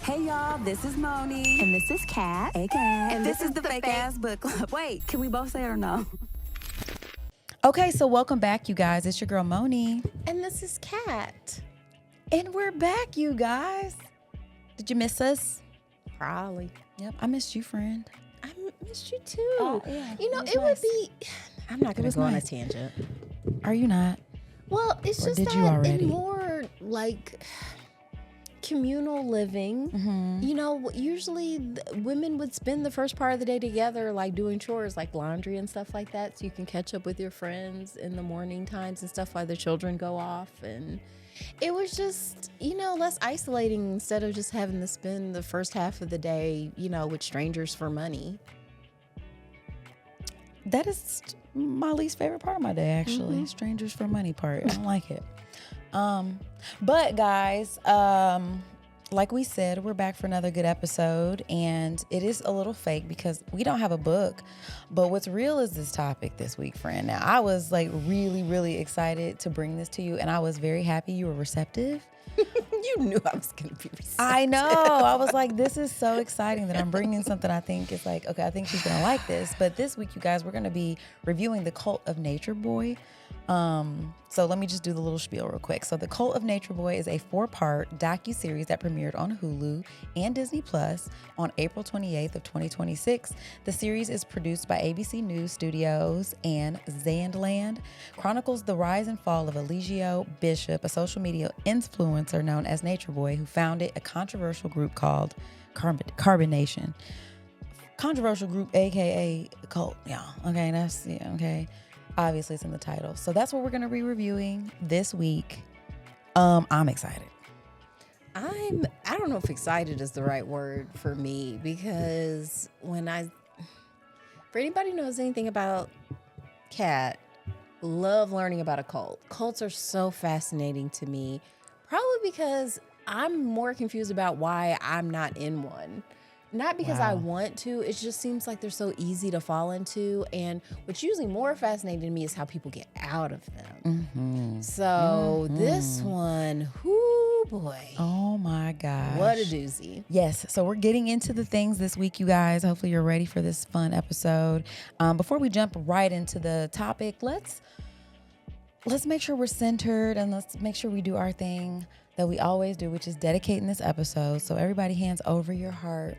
Hey y'all, this is Moni. And this is Kat. Hey Kat. And this is the Fake Ass Book Club. Wait, can we both say it or no? Okay, so welcome back, you guys. It's your girl Moni. And this is Kat. And we're back, you guys. Did you miss us? Probably. Yep, I missed you, friend. I missed you too. Yeah, you know, it was it would nice. be. I'm not going to go on a nice. tangent. Are you not? Well, it's Or just did that you already? in more like communal living, you know, usually women would spend the first part of the day together, like doing chores like laundry and stuff like that. So you can catch up with your friends in the morning times and stuff while the children go off. And it was just, you know, less isolating instead of just having to spend the first half of the day, you know, with strangers for money. That is my least favorite part of my day, actually. Strangers for money part. I don't like it. But guys, like we said, we're back for another good episode, and it is a little fake because we don't have a book, but what's real is this topic this week, friend. Now, I was like really, really excited to bring this to you, and I was very happy you were receptive. You knew I was going to be receptive. I know. I was like, this is so exciting that I'm bringing something I think is like, okay, I think she's going to like this. But this week, you guys, we're going to be reviewing The Cult of Natureboy. So let me just do the little spiel real quick. So The Cult of Natureboy is a 4-part docuseries that premiered on Hulu and Disney Plus on April 28th of 2026. The series is produced by ABC News Studios and Zandland, chronicles the rise and fall of Eligio Bishop, a social media influencer known as Natureboy, who founded a controversial group called Carbonation. Controversial group, aka cult. Yeah. Okay. Okay. Obviously, it's in the title. So that's what we're going to be reviewing this week. I'm excited. I don't know if excited is the right word for me, because for anybody who knows anything about Kat, love learning about a cult. Cults are so fascinating to me, probably because I'm more confused about why I'm not in one. Not because I want to, it just seems like they're so easy to fall into. And what's usually more fascinating to me is how people get out of them. So this one, whoo boy. Oh my gosh. What a doozy. Yes. So we're getting into the things this week, you guys. Hopefully you're ready for this fun episode. Before we jump right into the topic, let's make sure we're centered, and let's make sure we do our thing that we always do, which is dedicating this episode. So everybody, hands over your heart.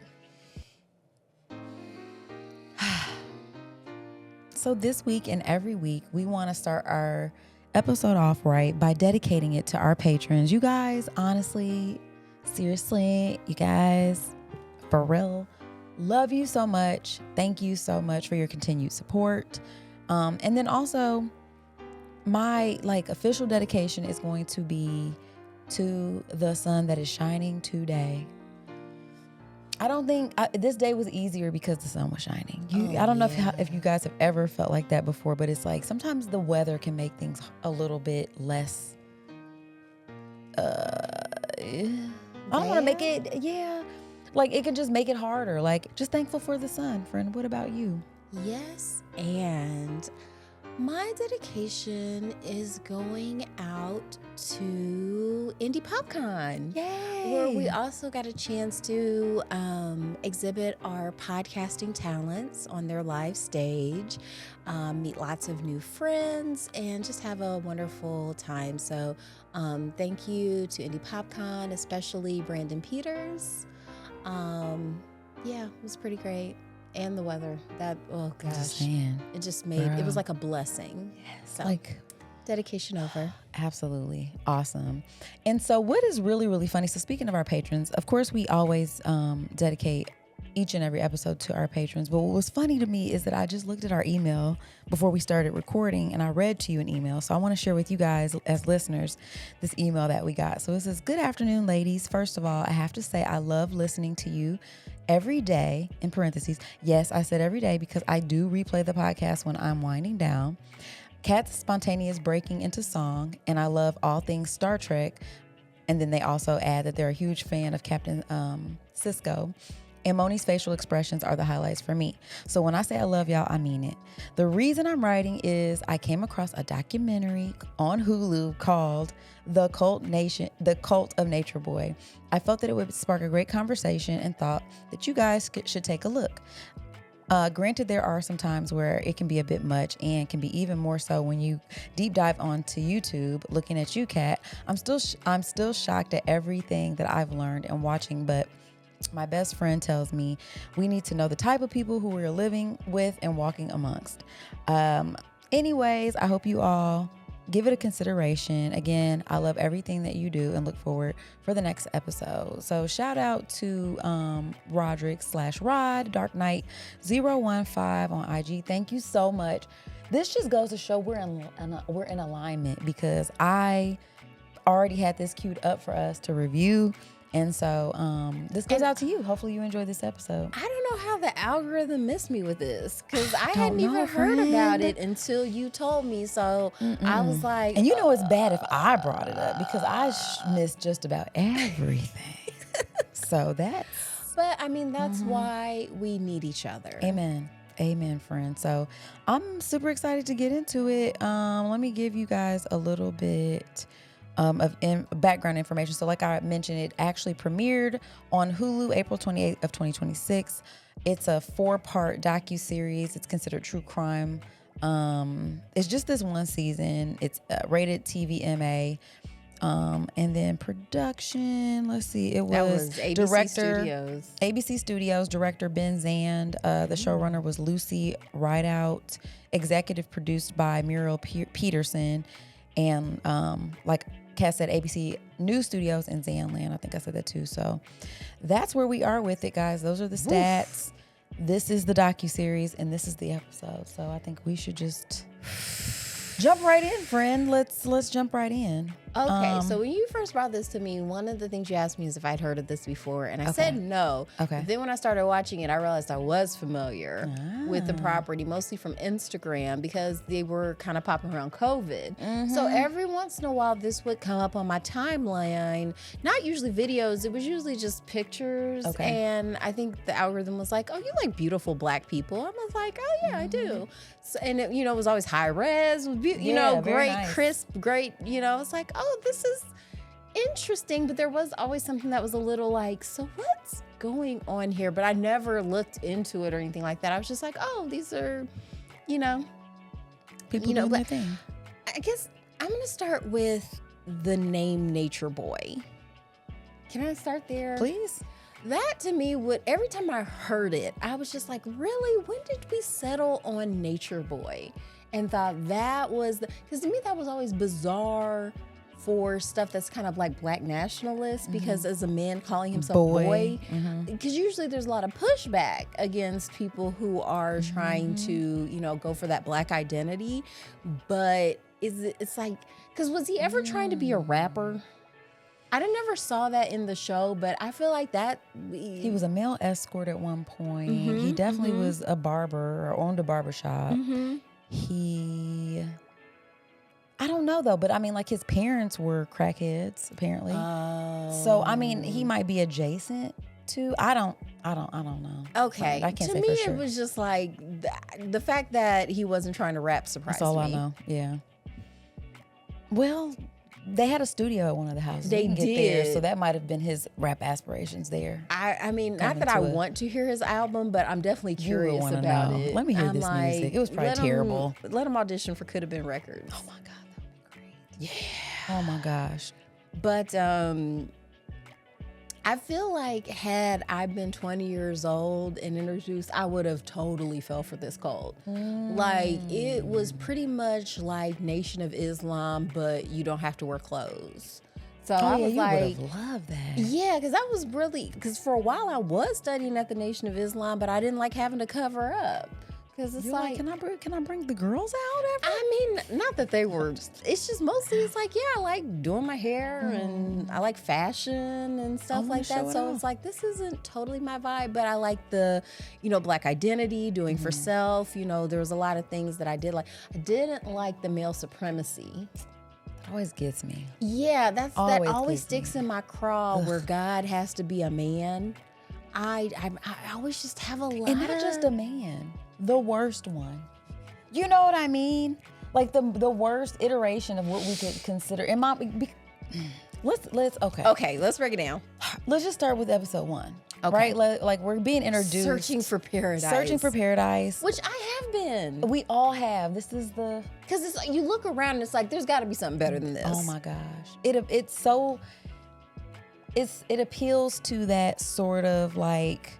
So this week and every week, we want to start our episode off right by dedicating it to our patrons. You guys, honestly, seriously, you guys, for real, love you so much. Thank you so much for your continued support. And then also, my official dedication is going to be to the sun that is shining today. I don't think this day was easier because the sun was shining. I don't know if you guys have ever felt like that before, but it's like sometimes the weather can make things a little bit less. I don't want to make it, like it can just make it harder. Like, just thankful for the sun, friend. What about you? Yes, and my dedication is going out to Indie PopCon. Yay! Where we also got a chance to exhibit our podcasting talents on their live stage, meet lots of new friends, and just have a wonderful time. So thank you to Indie PopCon, especially Brandon Peters. It was pretty great. And the weather, oh gosh, it just made, it was like a blessing. Yes, so, dedication over. Absolutely. Awesome. And so what is really, really funny, so speaking of our patrons, of course, we always dedicate each and every episode to our patrons. But what was funny to me is that I just looked at our email before we started recording, and I read to you an email. So I want to share with you guys as listeners this email that we got. So it says, "Good afternoon, ladies. First of all, I have to say I love listening to you every day," in parentheses. Yes, I said every day because I do replay the podcast when I'm winding down. Kat's spontaneous breaking into song, and I love all things Star Trek. And then they also add that they're a huge fan of Captain Sisko. And Moni's facial expressions are the highlights for me. So when I say I love y'all, I mean it. The reason I'm writing is I came across a documentary on Hulu called The Cult of Natureboy. I felt that it would spark a great conversation and thought that you guys should take a look. Granted, there are some times where it can be a bit much and can be even more so when you deep dive onto YouTube looking at you, Kat. I'm still shocked at everything that I've learned and watching, but my best friend tells me we need to know the type of people who we're living with and walking amongst. Anyways, I hope you all give it a consideration. Again, I love everything that you do and look forward for the next episode. So shout out to Roderick/Rod Dark Knight 015 on IG. Thank you so much. This just goes to show we're in alignment, because I already had this queued up for us to review. And so this goes out to you. Hopefully you enjoyed this episode. I don't know how the algorithm missed me with this, because I hadn't even heard about it until you told me. So I was like... And you know it's bad if I brought it up, because I missed just about everything. So that's... But I mean, that's why we need each other. Amen. Amen, friend. So I'm super excited to get into it. Let me give you guys a little bit... of background information. So like I mentioned, it actually premiered on Hulu April 28th of 2026. It's a 4-part docuseries. It's considered true crime. It's just this one season. It's rated TVMA. And then production, let's see, it was ABC director Studios. ABC Studios, director Ben Zand. The showrunner was Lucy Rideout. Executive produced by Muriel Peterson. And like Kat said, ABC News Studios and Zandland. I think I said that too. So that's where we are with it, guys. Those are the stats. This is the docuseries, and this is the episode. So I think we should just jump right in, friend. Let's jump right in. Okay, so when you first brought this to me, one of the things you asked me is if I'd heard of this before, and I said no. Okay. But then when I started watching it, I realized I was familiar with the property, mostly from Instagram, because they were kind of popping around COVID. So every once in a while, this would come up on my timeline. Not usually videos; it was usually just pictures. Okay. And I think the algorithm was like, "Oh, you like beautiful Black people?" I was like, "Oh yeah, I do." So, and it, it was always high res, great, nice. crisp, great. It's like, oh, this is interesting, but there was always something that was a little like, so what's going on here? But I never looked into it or anything like that. I was just like, oh, these are, People doing their thing. I guess I'm going to start with the name Nature Boy. Can I start there? Please. That to me every time I heard it, I was just like, really? When did we settle on Nature Boy? And thought that was, because to me that was always bizarre for stuff that's kind of like Black nationalist, because as a man calling himself boy, because usually there's a lot of pushback against people who are trying to, go for that Black identity. But it's like, because was he ever trying to be a rapper? I never saw that in the show, but I feel like that... He was a male escort at one point. He definitely was a barber, or owned a barbershop. I don't know though, but I mean, like his parents were crackheads apparently. So I mean, he might be adjacent to. I don't know. Okay, I can't to say me for sure. it was just like the fact that he wasn't trying to rap surprised me. That's all I know. Yeah. Well, they had a studio at one of the houses. They we can get did. there, so that might have been his rap aspirations there. I mean, not that I want to hear his album, but I'm definitely curious about it. Let me hear this music. It was probably terrible. Let him audition for Could Have Been Records. Oh my God, that would be great. Yeah. Oh my gosh. But I feel like had I been 20 years old and introduced, I would have totally fell for this cult. Like, it was pretty much like Nation of Islam, but you don't have to wear clothes. So I was you like, would have loved that. yeah, because that was really, because for a while I was studying at the Nation of Islam, but I didn't like having to cover up. Because it's You're like, can I bring the girls out ever? I mean, not that they were, it's just mostly, it's like, yeah, I like doing my hair and I like fashion and stuff like that. So it's like, this isn't totally my vibe, but I like the, Black identity, doing for self. There was a lot of things that I did like. I didn't like the male supremacy. It always gets me. Yeah, that always gets sticks in my craw where God has to be a man. I always just have a lot And not just a man, the worst one. You know what I mean? Like the worst iteration of what we could consider. Let's Okay, let's break it down. Let's just start with episode 1. Okay. Right? Like we're being introduced. Searching for paradise. Searching for paradise. Which I have been. We all have. This is the... Because it's like, you look around and it's like, there's got to be something better than this. Oh my gosh. It's so... It appeals to that sort of like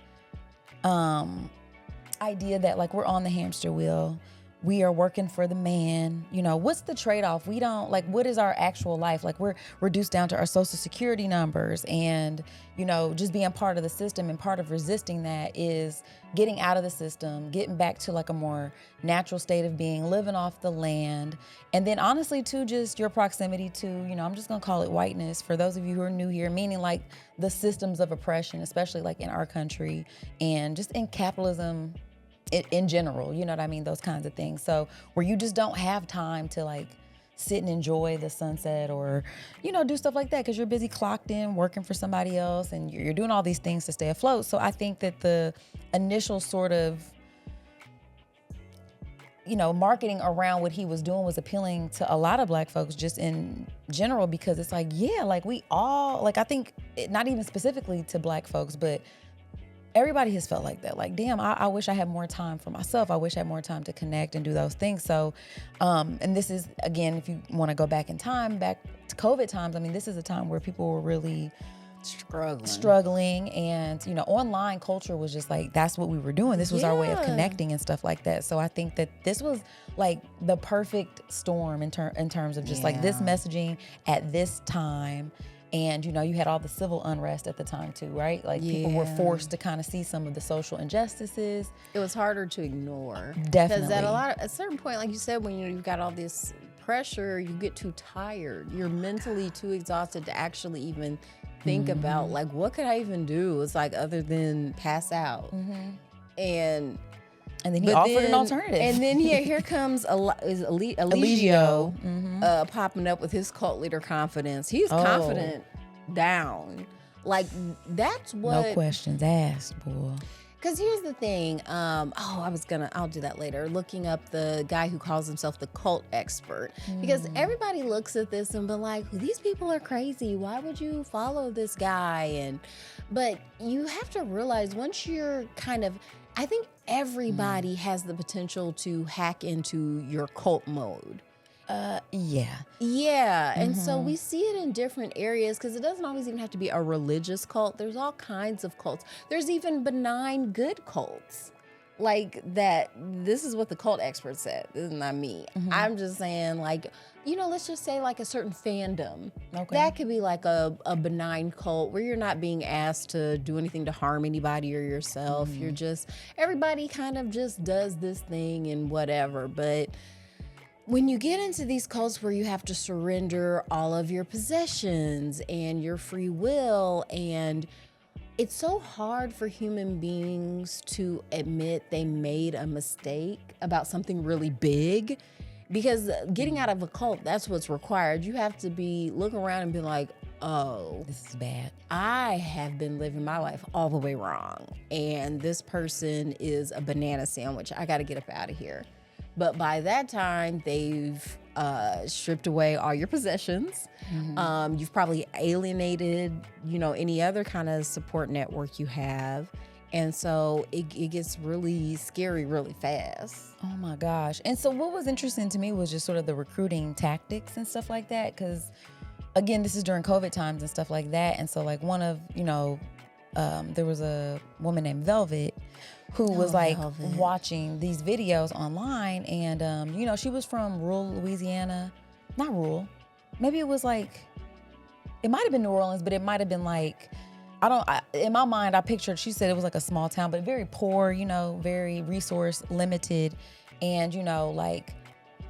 idea that like we're on the hamster wheel. We are working for the man. You know, what's the trade-off? We don't, like, what is our actual life? Like, we're reduced down to our social security numbers and, you know, just being part of the system. And part of resisting that is getting out of the system, getting back to like a more natural state of being, living off the land. And then honestly, too, just your proximity to, you know, I'm just going to call it whiteness for those of you who are new here, meaning like the systems of oppression, especially like in our country and just in capitalism in general, you know what I mean? Those kinds of things. So where you just don't have time to like sit and enjoy the sunset or, you know, do stuff like that because you're busy clocked in working for somebody else and you're doing all these things to stay afloat. So I think that the initial sort of, you know, marketing around what he was doing was appealing to a lot of Black folks just in general because it's like, yeah, like we all, like I think not even specifically to Black folks, but everybody has felt like that. Like, damn, I wish I had more time for myself. I wish I had more time to connect and do those things. So, and this is, again, if you want to go back in time, back to COVID times, I mean, this is a time where people were really struggling and, you know, online culture was just like, that's what we were doing. This was our way of connecting and stuff like that. So I think that this was like the perfect storm in terms of just like this messaging at this time. And, you know, you had all the civil unrest at the time too, right? Like people were forced to kind of see some of the social injustices. It was harder to ignore. Definitely. Because at a certain point, like you said, when you've got all this pressure, you get too tired. You're mentally too exhausted to actually even think about like, what could I even do? It's like other than pass out. And then he offered an alternative. And then here comes Eligio popping up with his cult leader confidence. He's confident down. Like, that's what... No questions asked, boy. Because here's the thing. I'll do that later. Looking up the guy who calls himself the cult expert. Because everybody looks at this and be like, these people are crazy. Why would you follow this guy? But you have to realize once you're kind of... I think everybody has the potential to hack into your cult mode. Yeah. And so we see it in different areas because it doesn't always even have to be a religious cult. There's all kinds of cults. There's even benign good cults. Like that, this is what the cult expert said. This is not me. I'm just saying, like, you know, let's just say like a certain fandom. Okay. That could be like a benign cult where you're not being asked to do anything to harm anybody or yourself. You're just, everybody kind of just does this thing and whatever. But when you get into these cults where you have to surrender all of your possessions and your free will, and it's so hard for human beings to admit they made a mistake about something really big, because getting out of a cult, that's what's required. You have to look around and be like, oh, this is bad. I have been living my life all the way wrong. And this person is a banana sandwich. I got to get up out of here. But by that time, they've stripped away all your possessions. You've probably alienated, you know, any other kind of support network you have. And so it gets really scary really fast. Oh my gosh. And so what was interesting to me was just sort of the recruiting tactics and stuff like that. Because again, this is during COVID times and stuff like that. And so like one of, you know, there was a woman named Velvet who was like watching these videos online, and you know, she was from rural Louisiana. Not rural. Maybe it was like, it might have been New Orleans, but it might have been like, in my mind, I pictured, she said it was like a small town, but very poor, you know, very resource limited. And, you know, like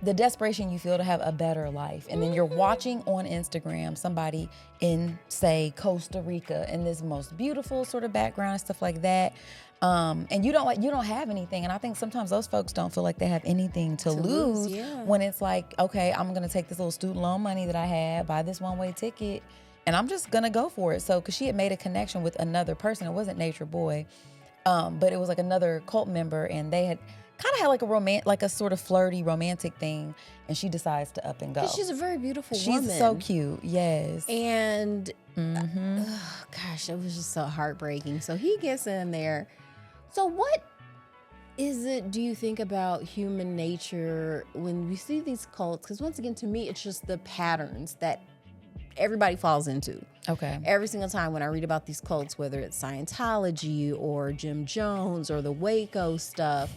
the desperation you feel to have a better life. And then you're watching on Instagram somebody in, say, Costa Rica in this most beautiful sort of background and stuff like that. And you don't have anything. And I think sometimes those folks don't feel like they have anything to lose when it's like, okay, I'm going to take this little student loan money that I had, buy this one-way ticket, and I'm just gonna go for it. So, because she had made a connection with another person, it wasn't Nature Boy, but it was like another cult member, and they had kind of had like a sort of flirty romantic thing, and she decides to up and go. She's a very beautiful woman. She's so cute, yes. And gosh, it was just so heartbreaking. So he gets in there. So what is it, do you think, about human nature when we see these cults? Because once again, to me, it's just the patterns that everybody falls into. Okay. Every single time when I read about these cults, whether it's Scientology or Jim Jones or the Waco stuff,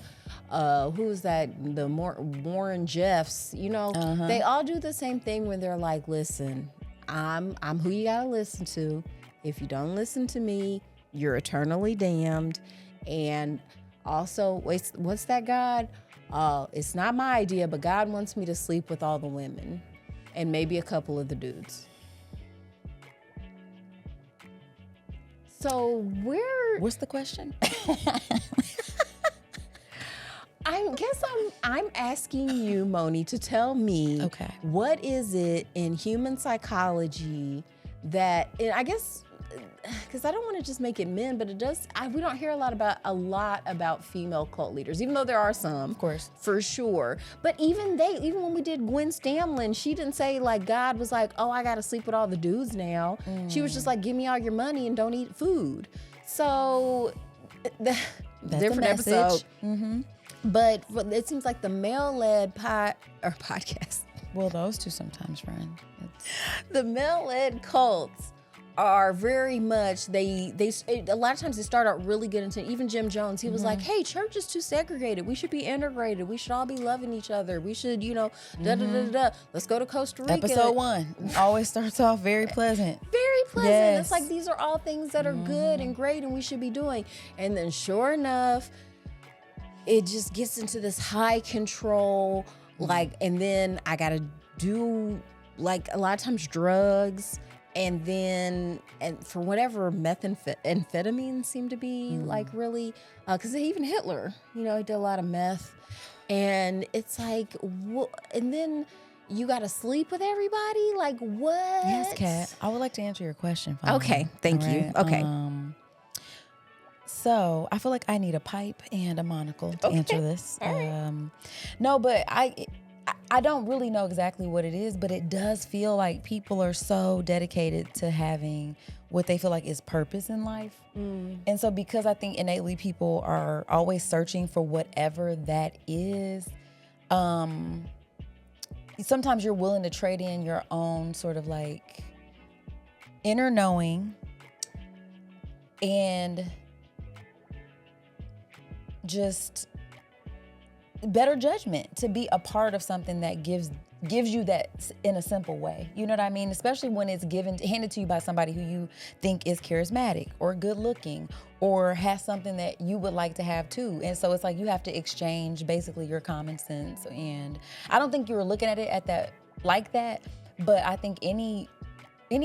who's that? The Warren Jeffs, they all do the same thing when they're like, listen, I'm who you gotta listen to. If you don't listen to me, you're eternally damned. And also, what's that God? It's not my idea, but God wants me to sleep with all the women and maybe a couple of the dudes. So what's the question? I'm asking you, Moni, to tell me, what is it in human psychology that, and I guess, because I don't want to just make it men, but it does. We don't hear a lot about female cult leaders, even though there are some, of course, for sure. But even when we did Gwen Stamlin, she didn't say like God was like, oh, I got to sleep with all the dudes now. She was just like, give me all your money and don't eat food. So that's different episode. But it seems like the male-led podcast. Well, those two sometimes, friend. The male-led cults are very much, a lot of times they start out really good into, even Jim Jones, he was like, hey, church is too segregated. We should be integrated. We should all be loving each other. We should, let's go to Costa Rica. Episode 1 always starts off very pleasant. Very pleasant. Yes. It's like, these are all things that are good and great and we should be doing. And then sure enough, it just gets into this high control, and then I got to do, a lot of times drugs, and for whatever methamphetamine seemed to be, really, because even Hitler, he did a lot of meth. And it's like, and then you got to sleep with everybody? Like, what? Yes, Kat. I would like to answer your question. Finally. Okay, thank you. Okay. So I feel like I need a pipe and a monocle to answer this. No, but I don't really know exactly what it is, but it does feel like people are so dedicated to having what they feel like is purpose in life. And so because I think innately people are always searching for whatever that is, sometimes you're willing to trade in your own sort of like inner knowing and just better judgment to be a part of something that gives you that in a simple way. You know what I mean? Especially when it's handed to you by somebody who you think is charismatic or good looking or has something that you would like to have too. And so it's like you have to exchange basically your common sense. And I don't think you were looking at it like that, but I think any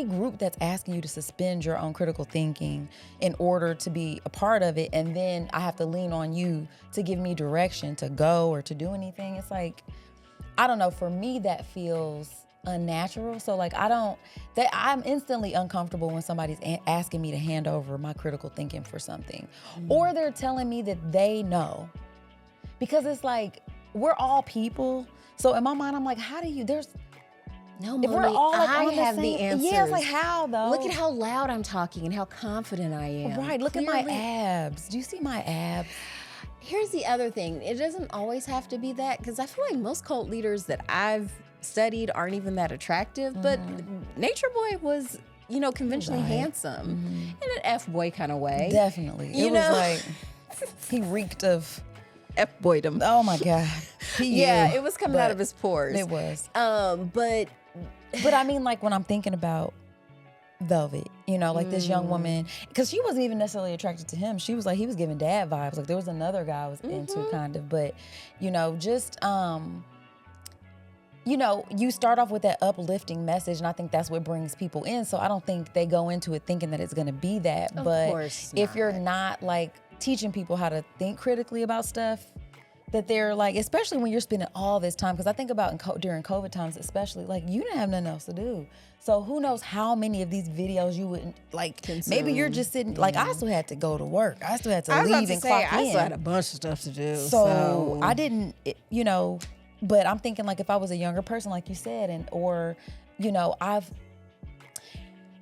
group that's asking you to suspend your own critical thinking in order to be a part of it, and then I have to lean on you to give me direction to go or to do anything, it's like, I don't know, for me that feels unnatural. So like I'm instantly uncomfortable when somebody's asking me to hand over my critical thinking for something, or they're telling me that they know, because it's like, we're all people. So in my mind, I'm like, how do you, no, if Moni, we're all like I on have the the same, answers. Yeah, it's like, how though? Look at how loud I'm talking and how confident I am. Right, look Clearly, at my abs. Do you see my abs? Here's the other thing. It doesn't always have to be that, because I feel like most cult leaders that I've studied aren't even that attractive, but Nature Boy was, conventionally handsome in an F-boy kind of way. Definitely. It was like, he reeked of F-boydom. Oh my God. It was coming out of his pores. It was. But I mean, like when I'm thinking about Velvet, like this young woman, because she wasn't even necessarily attracted to him. She was like, he was giving dad vibes. Like there was another guy I was into kind of, but just, you start off with that uplifting message, and I think that's what brings people in. So I don't think they go into it thinking that it's going to be that. But if you're not like teaching people how to think critically about stuff, that they're like, especially when you're spending all this time, because I think about during COVID times, especially, like, you didn't have nothing else to do. So who knows how many of these videos you wouldn't like consume. Maybe you're just sitting, like, I still had to go to work. I still had to leave and clock in. I still had a bunch of stuff to do. So I didn't, you know, but I'm thinking, like, if I was a younger person, like you said, or, you know,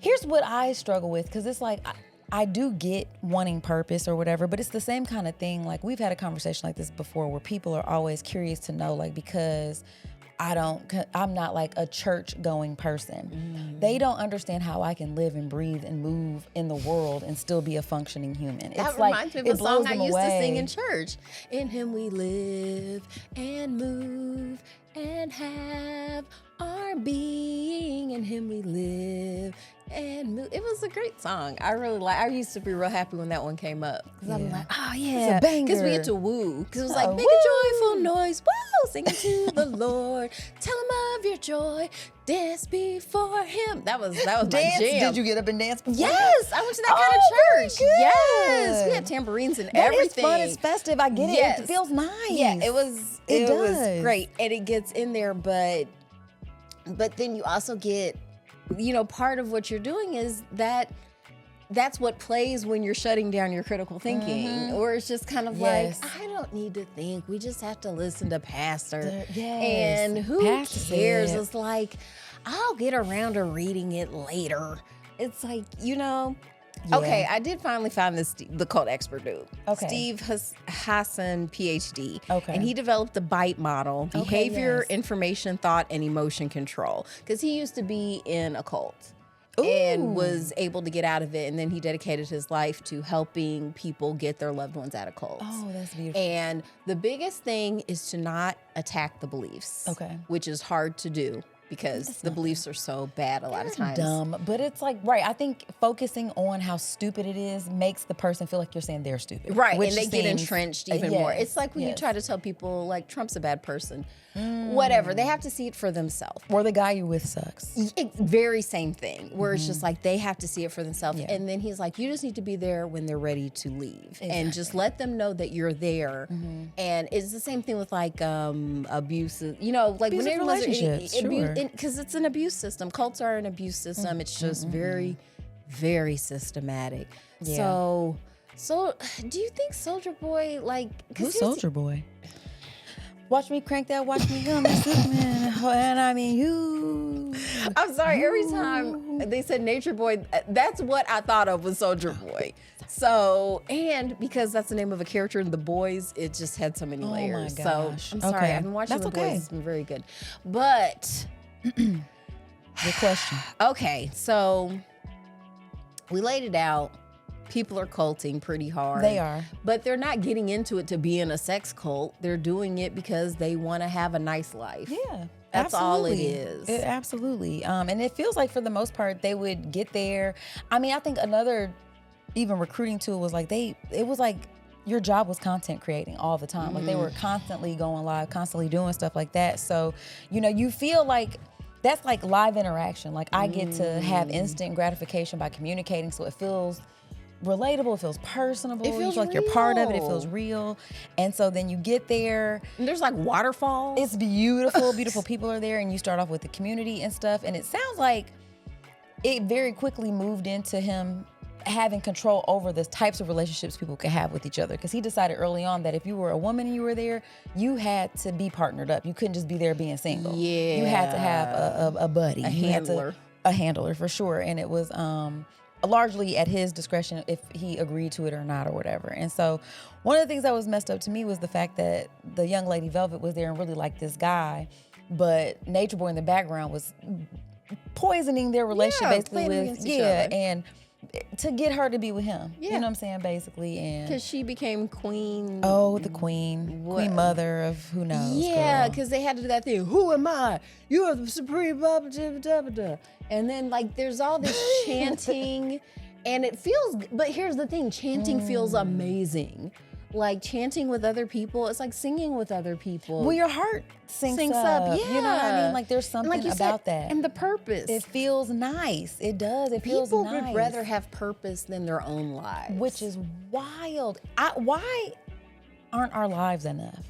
here's what I struggle with, because it's like, I do get wanting purpose or whatever, but it's the same kind of thing. Like, we've had a conversation like this before where people are always curious to know, like, because I'm not like a church going person. They don't understand how I can live and breathe and move in the world and still be a functioning human. That reminds me of a song I used to sing in church. In him we live and move and have our being. In him we live and move. It was a great song. I used to be real happy when that one came up. Because I'm like, oh yeah. It's a banger. Because we get to woo. Because it was like, make a joyful noise. Woo! Singing to the Lord. Tell him of your joy. Dance before him. That was my jam. Did you get up and dance before? Yes. I went to that kind of church. Yes. We had tambourines and everything. It's fun. It's festive. I get it. Yes. It feels nice. Yeah, it was great. And it gets in there, but then you also get, you know, part of what you're doing is that's what plays when you're shutting down your critical thinking, or it's just kind of like, I don't need to think. We just have to listen to Pastor. And who cares? It's like, I'll get around to reading it later. It's like, you know. Yeah. Okay, I did finally find the cult expert dude. Okay. Steve Hassan, PhD. Okay. And he developed the BITE model, behavior, information, thought, and emotion control. Because he used to be in a cult. And was able to get out of it. And then he dedicated his life to helping people get their loved ones out of cults. Oh, that's beautiful. And the biggest thing is to not attack the beliefs. Okay. Which is hard to do. Because the beliefs are so bad a lot of times. Dumb, but it's like, right, I think focusing on how stupid it is makes the person feel like you're saying they're stupid. Right, and they get entrenched even more. It's like when you try to tell people, like, Trump's a bad person. Whatever, they have to see it for themselves. Or the guy you're with sucks. Very same thing, where it's just like they have to see it for themselves. Yeah. And then he's like, you just need to be there when they're ready to leave. Exactly. And just let them know that you're there. And it's the same thing with, like, abusive, you know, like abusive relationships, because it's an abuse system. Cults are an abuse system. It's just very, very systematic. Yeah. So do you think Soulja Boy, like... Who's Soulja Boy? Watch me crank that, watch me come and I mean you. I'm sorry, every time they said Nature Boy, that's what I thought of was Soulja Boy. So, and because that's the name of a character in The Boys, it just had so many layers. Oh my gosh. So I'm sorry, I've been watching The Boys, it's been very good. But the question. Okay, so we laid it out. People are culting pretty hard. They are. But they're not getting into it to be in a sex cult. They're doing it because they want to have a nice life. Yeah. That's all it is. Absolutely. And it feels like for the most part, they would get there. I mean, I think another even recruiting tool was like it was like your job was content creating all the time. Like they were constantly going live, constantly doing stuff like that. So, you know, you feel like that's like live interaction. Like I get to have instant gratification by communicating. So it feels relatable, it feels personable, it feels like you're part of it, it feels real. And so then you get there and there's like waterfalls. It's beautiful. Beautiful people are there, and you start off with the community and stuff, and it sounds like it very quickly moved into him having control over the types of relationships people could have with each other, because he decided early on that if you were a woman and you were there, you had to be partnered up. You couldn't just be there being single. Yeah, you had to have a buddy, a handler. A handler for sure. And it was largely at his discretion if he agreed to it or not or whatever. And so one of the things that was messed up to me was the fact that the young lady Velvet was there and really liked this guy, but Nature Boy in the background was poisoning their relationship basically with and to get her to be with him. You know what I'm saying, basically. And because she became queen. Oh, the queen. Queen mother of who knows. Yeah, because they had to do that thing. Who am I? You are the supreme blah, blah, blah, blah, blah. And then like there's all this chanting and it feels, but here's the thing, chanting feels amazing. Like chanting with other people, it's like singing with other people. Well, your heart syncs up. Yeah. You know what I mean? Like there's something like about that. And the purpose. It feels nice. It does. It feels nice. People would rather have purpose than their own lives. Which is wild. Why aren't our lives enough?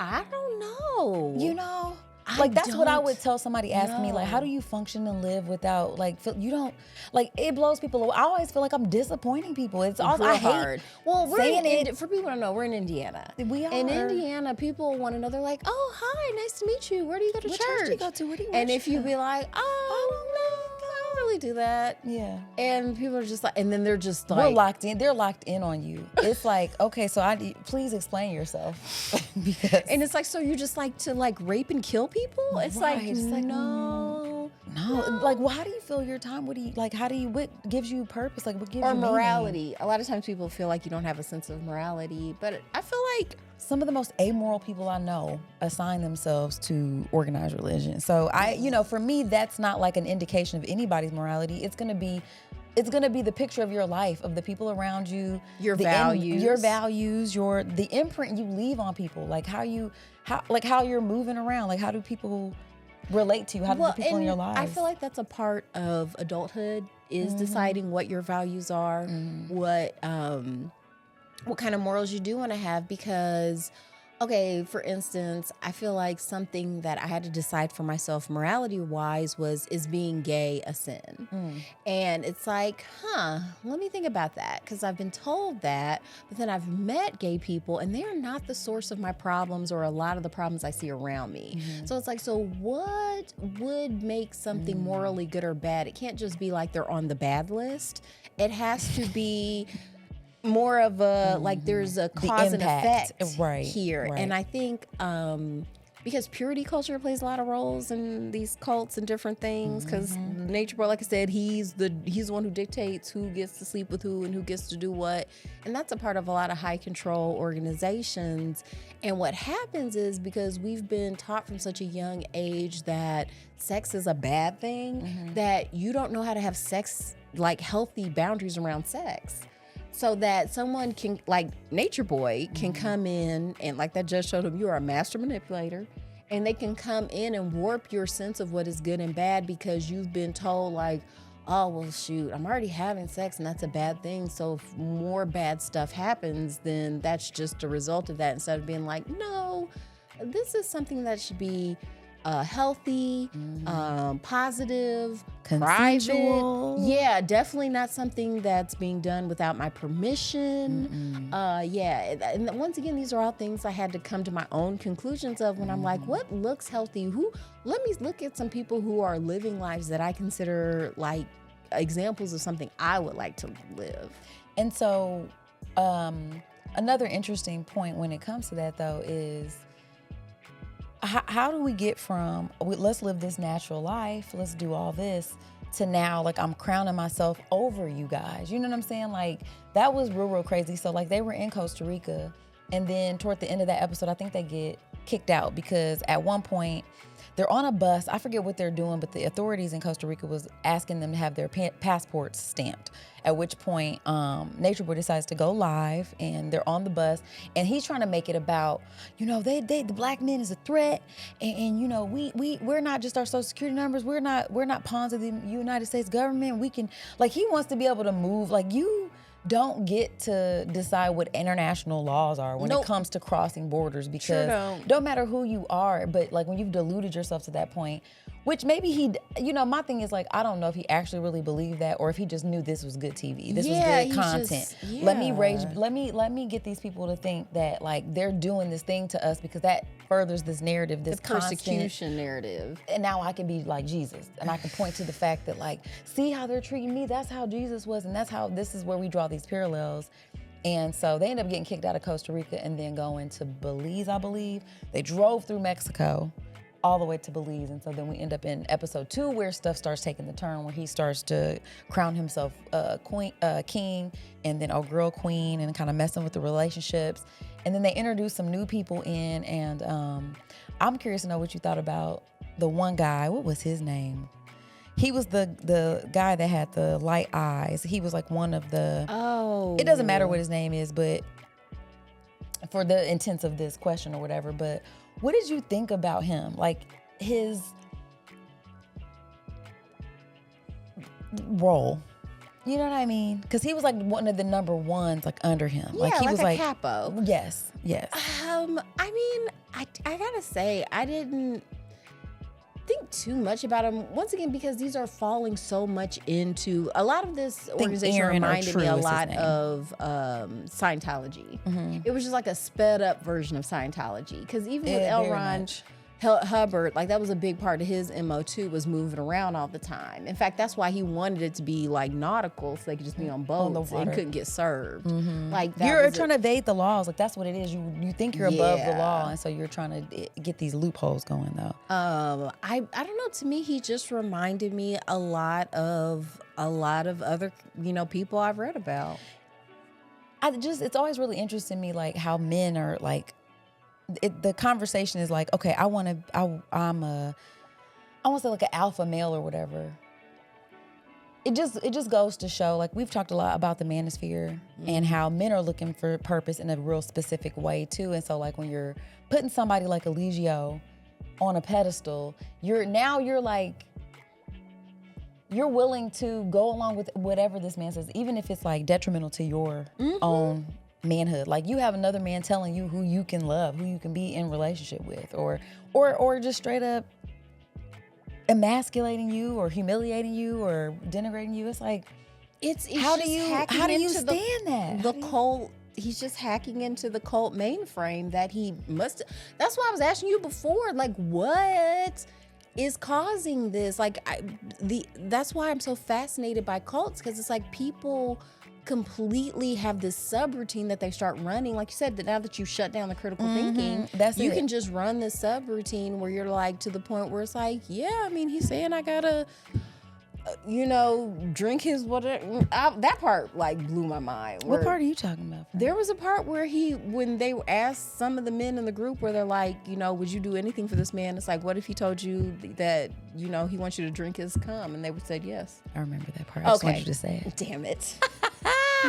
I don't know. You know? I Like, that's what I don't would tell somebody asking me, like, how do you function and live without, like, you don't, like, it blows people away. I always feel like I'm disappointing people. It's all, I hate hard. Well, saying it. For people who don't know, we're in Indiana. We are. In Indiana, people want to know, they're like, oh, hi, nice to meet you. Where do you go to What church? church do you go to? Where do you And worship? if you be like, oh, no, I don't really do that. Yeah. And people are just like, and then they're just like, We're locked in. They're locked in on you. It's like, okay, so please explain yourself. Because and it's like, so you just like to like rape and kill people? It's Right, like, it's like, no. like, well, how do you fill your time? What gives you purpose? Like, what gives Or you meaning? morality. A lot of times people feel like you don't have a sense of morality, but I feel like Some of the most amoral people I know assign themselves to organized religion. So for me, that's not like an indication of anybody's morality. It's gonna be the picture of your life, of the people around you, Your the values. your values, the imprint you leave on people, like how you're moving around, like how do people relate to you? How do the people in your lives? I feel like that's a part of adulthood is deciding what your values are, what kind of morals you do want to have, because okay, for instance, I feel like something that I had to decide for myself morality wise is being gay a sin? And it's like, let me think about that, because I've been told that, but then I've met gay people and they are not the source of my problems or a lot of the problems I see around me. So it's like, so what would make something morally good or bad? It can't just be like they're on the bad list. It has to be more of a like there's a cause and effect here. Right. And I think because purity culture plays a lot of roles in these cults and different things, because Nature Boy, like I said, he's the one who dictates who gets to sleep with who and who gets to do what, and that's a part of a lot of high control organizations. And what happens is, because we've been taught from such a young age that sex is a bad thing, that you don't know how to have sex, like healthy boundaries around sex. So that someone can, like Nature Boy, can come in and, like that judge showed him, you are a master manipulator, and they can come in and warp your sense of what is good and bad because you've been told, like, oh, well, shoot, I'm already having sex and that's a bad thing. So if more bad stuff happens, then that's just a result of that, instead of being like, no, this is something that should be healthy, positive, consensual. private. Yeah, definitely not something that's being done without my permission. And once again, these are all things I had to come to my own conclusions of when I'm like, what looks healthy? Let me look at some people who are living lives that I consider like examples of something I would like to live. And so another interesting point when it comes to that, though, is how do we get from let's live this natural life, let's do all this, to now like I'm crowning myself over you guys? You know what I'm saying? Like that was real crazy. So like they were in Costa Rica, and then toward the end of that episode, I think they get kicked out because at one point they're on a bus. I forget what they're doing, but the authorities in Costa Rica was asking them to have their passports stamped. At which point, Nature Boy decides to go live, and they're on the bus, and he's trying to make it about, the black men is a threat, and we're not just our social security numbers. We're not pawns of the United States government. We can, like, he wants to be able to move. Like, you don't get to decide what international laws are when it comes to crossing borders, because don't matter who you are, but like when you've deluded yourself to that point, which maybe my thing is like, I don't know if he actually really believed that or if he just knew this was good TV. This was good content. Let me get these people to think that like they're doing this thing to us because that furthers this narrative, this persecution narrative. And now I can be like Jesus, and I can point to the fact that like, see how they're treating me? That's how Jesus was, and this is where we draw these parallels. And so they end up getting kicked out of Costa Rica and then going to Belize, I believe. They drove through Mexico all the way to Belize. And so then we end up in episode 2 where stuff starts taking the turn, where he starts to crown himself king, and then girl queen, and kind of messing with the relationships. And then they introduce some new people in, and I'm curious to know what you thought about the one guy. What was his name? He was the guy that had the light eyes. He was like one of the... Oh. It doesn't matter what his name is, but for the intents of this question or whatever, but what did you think about him? Like his role? You know what I mean? Because he was like one of the number ones, like under him. Yeah, like he like was a like capo. Yes, yes. I mean, I gotta say, I didn't think too much about him once again because these are falling so much into a lot of this organization Aaron or reminded True me a is his lot name. of Scientology. It was just like a sped up version of Scientology because even with L. very Ron much. Hubbard, like that was a big part of his MO too, was moving around all the time. In fact, that's why he wanted it to be like nautical, so they could just be on On the boats water. and couldn't get served. Like that You're was trying to evade the laws. Like that's what it is. You think you're above the Yeah. law, and so you're trying to get these loopholes going though. I don't know. To me, he just reminded me a lot of other people I've read about. It's always really interesting me like how men are like. The conversation is like, okay, I want to say like an alpha male or whatever. It just goes to show, like we've talked a lot about the manosphere and how men are looking for purpose in a real specific way too. And so like when you're putting somebody like Eligio on a pedestal, you're willing to go along with whatever this man says, even if it's like detrimental to your own manhood. Like you have another man telling you who you can love, who you can be in relationship with, or just straight up emasculating you or humiliating you or denigrating you. It's like It's how do just you hacking into stand that? the cult? He's just hacking into the cult mainframe that he must. That's why I was asking you before. Like, what is causing this? Like, that's why I'm so fascinated by cults, because it's like people completely have this subroutine that they start running. Like you said, that now that you shut down the critical thinking, you can just run this subroutine where you're like to the point where it's like, yeah, I mean, he's saying I gotta, drink his whatever. That part like blew my mind. What part are you talking about? There was a part where when they asked some of the men in the group where they're like, would you do anything for this man? It's like, what if he told you that, he wants you to drink his cum? And they would say yes. I remember that part. I just want you to say it. Damn it.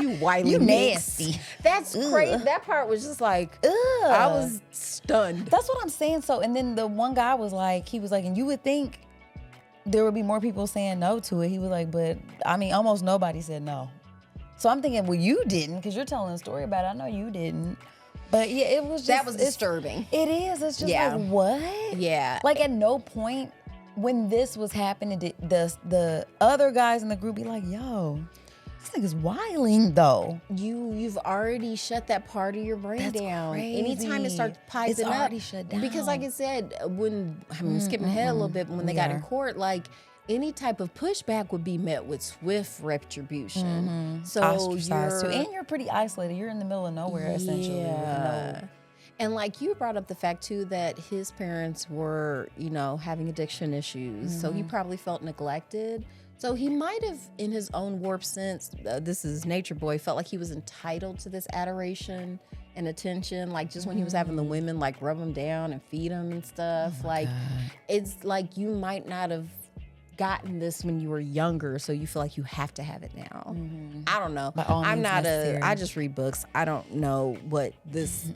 You wily You mix. nasty. That's crazy. That part was just like, I was stunned. That's what I'm saying. So, and then the one guy was like, and you would think there would be more people saying no to it. He was like, but I mean, almost nobody said no. So I'm thinking, well, you didn't, because you're telling a story about it. I know you didn't. But yeah, it was just. That was disturbing. It is. It's just like, what? Yeah. Like at no point when this was happening did the other guys in the group be like, yo, this nigga's wilding though. You've already shut that part of your brain down. Crazy. Anytime it starts piping It's up, already shut down. Because like I said, skipping ahead a little bit, but when they got in court, like any type of pushback would be met with swift retribution. So ostracized too. And you're pretty isolated. You're in the middle of nowhere essentially. With no. And like you brought up the fact too that his parents were, having addiction issues. So he probably felt neglected. So he might have, in his own warped sense, this is Nature Boy, felt like he was entitled to this adoration and attention. Like just when he was having the women like rub him down and feed him and stuff. It's like you might not have gotten this when you were younger, so you feel like you have to have it now. I don't know. I'm not I just read books. I don't know what this,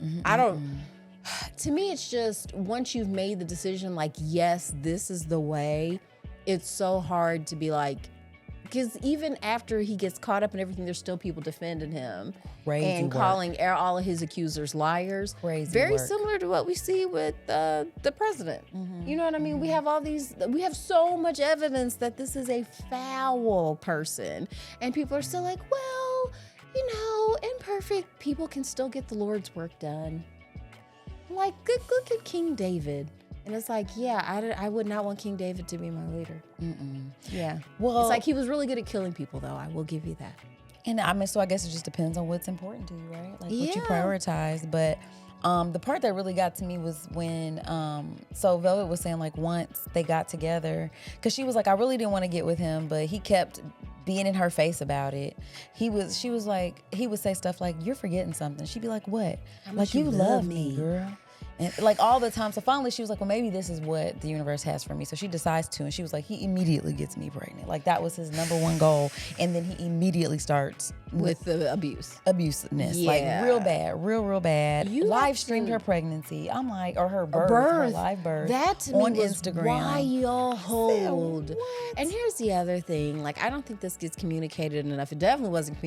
to me, it's just once you've made the decision, like, yes, this is the way, it's so hard to be like, because even after he gets caught up in everything, there's still people defending him and calling all of his accusers liars. Very similar to what we see with the president. You know what I mean? We have we have so much evidence that this is a foul person, and people are still like, well, imperfect people can still get the Lord's work done. Like, look at King David. And it's like, yeah, I would not want King David to be my leader. Yeah. Well, it's like he was really good at killing people, though. I will give you that. And I mean, so I guess it just depends on what's important to you, right? Like what you prioritize. But the part that really got to me was when, so Velvet was saying like once they got together, because she was like, I really didn't want to get with him, but he kept being in her face about it. She was like, he would say stuff like, you're forgetting something. She'd be like, what? Like, you love me, girl. And like all the time. So finally she was like, well, maybe this is what the universe has for me. So she decides to, and she was like, he immediately gets me pregnant. Like that was his number one goal. And then he immediately starts with the abuse. Abusiveness. Yeah. Like real bad, real bad. You live streamed her pregnancy. I'm like, or her birth. Her live birth. That to on me was Instagram. wild. And here's the other thing. Like, I don't think this gets communicated enough. It definitely wasn't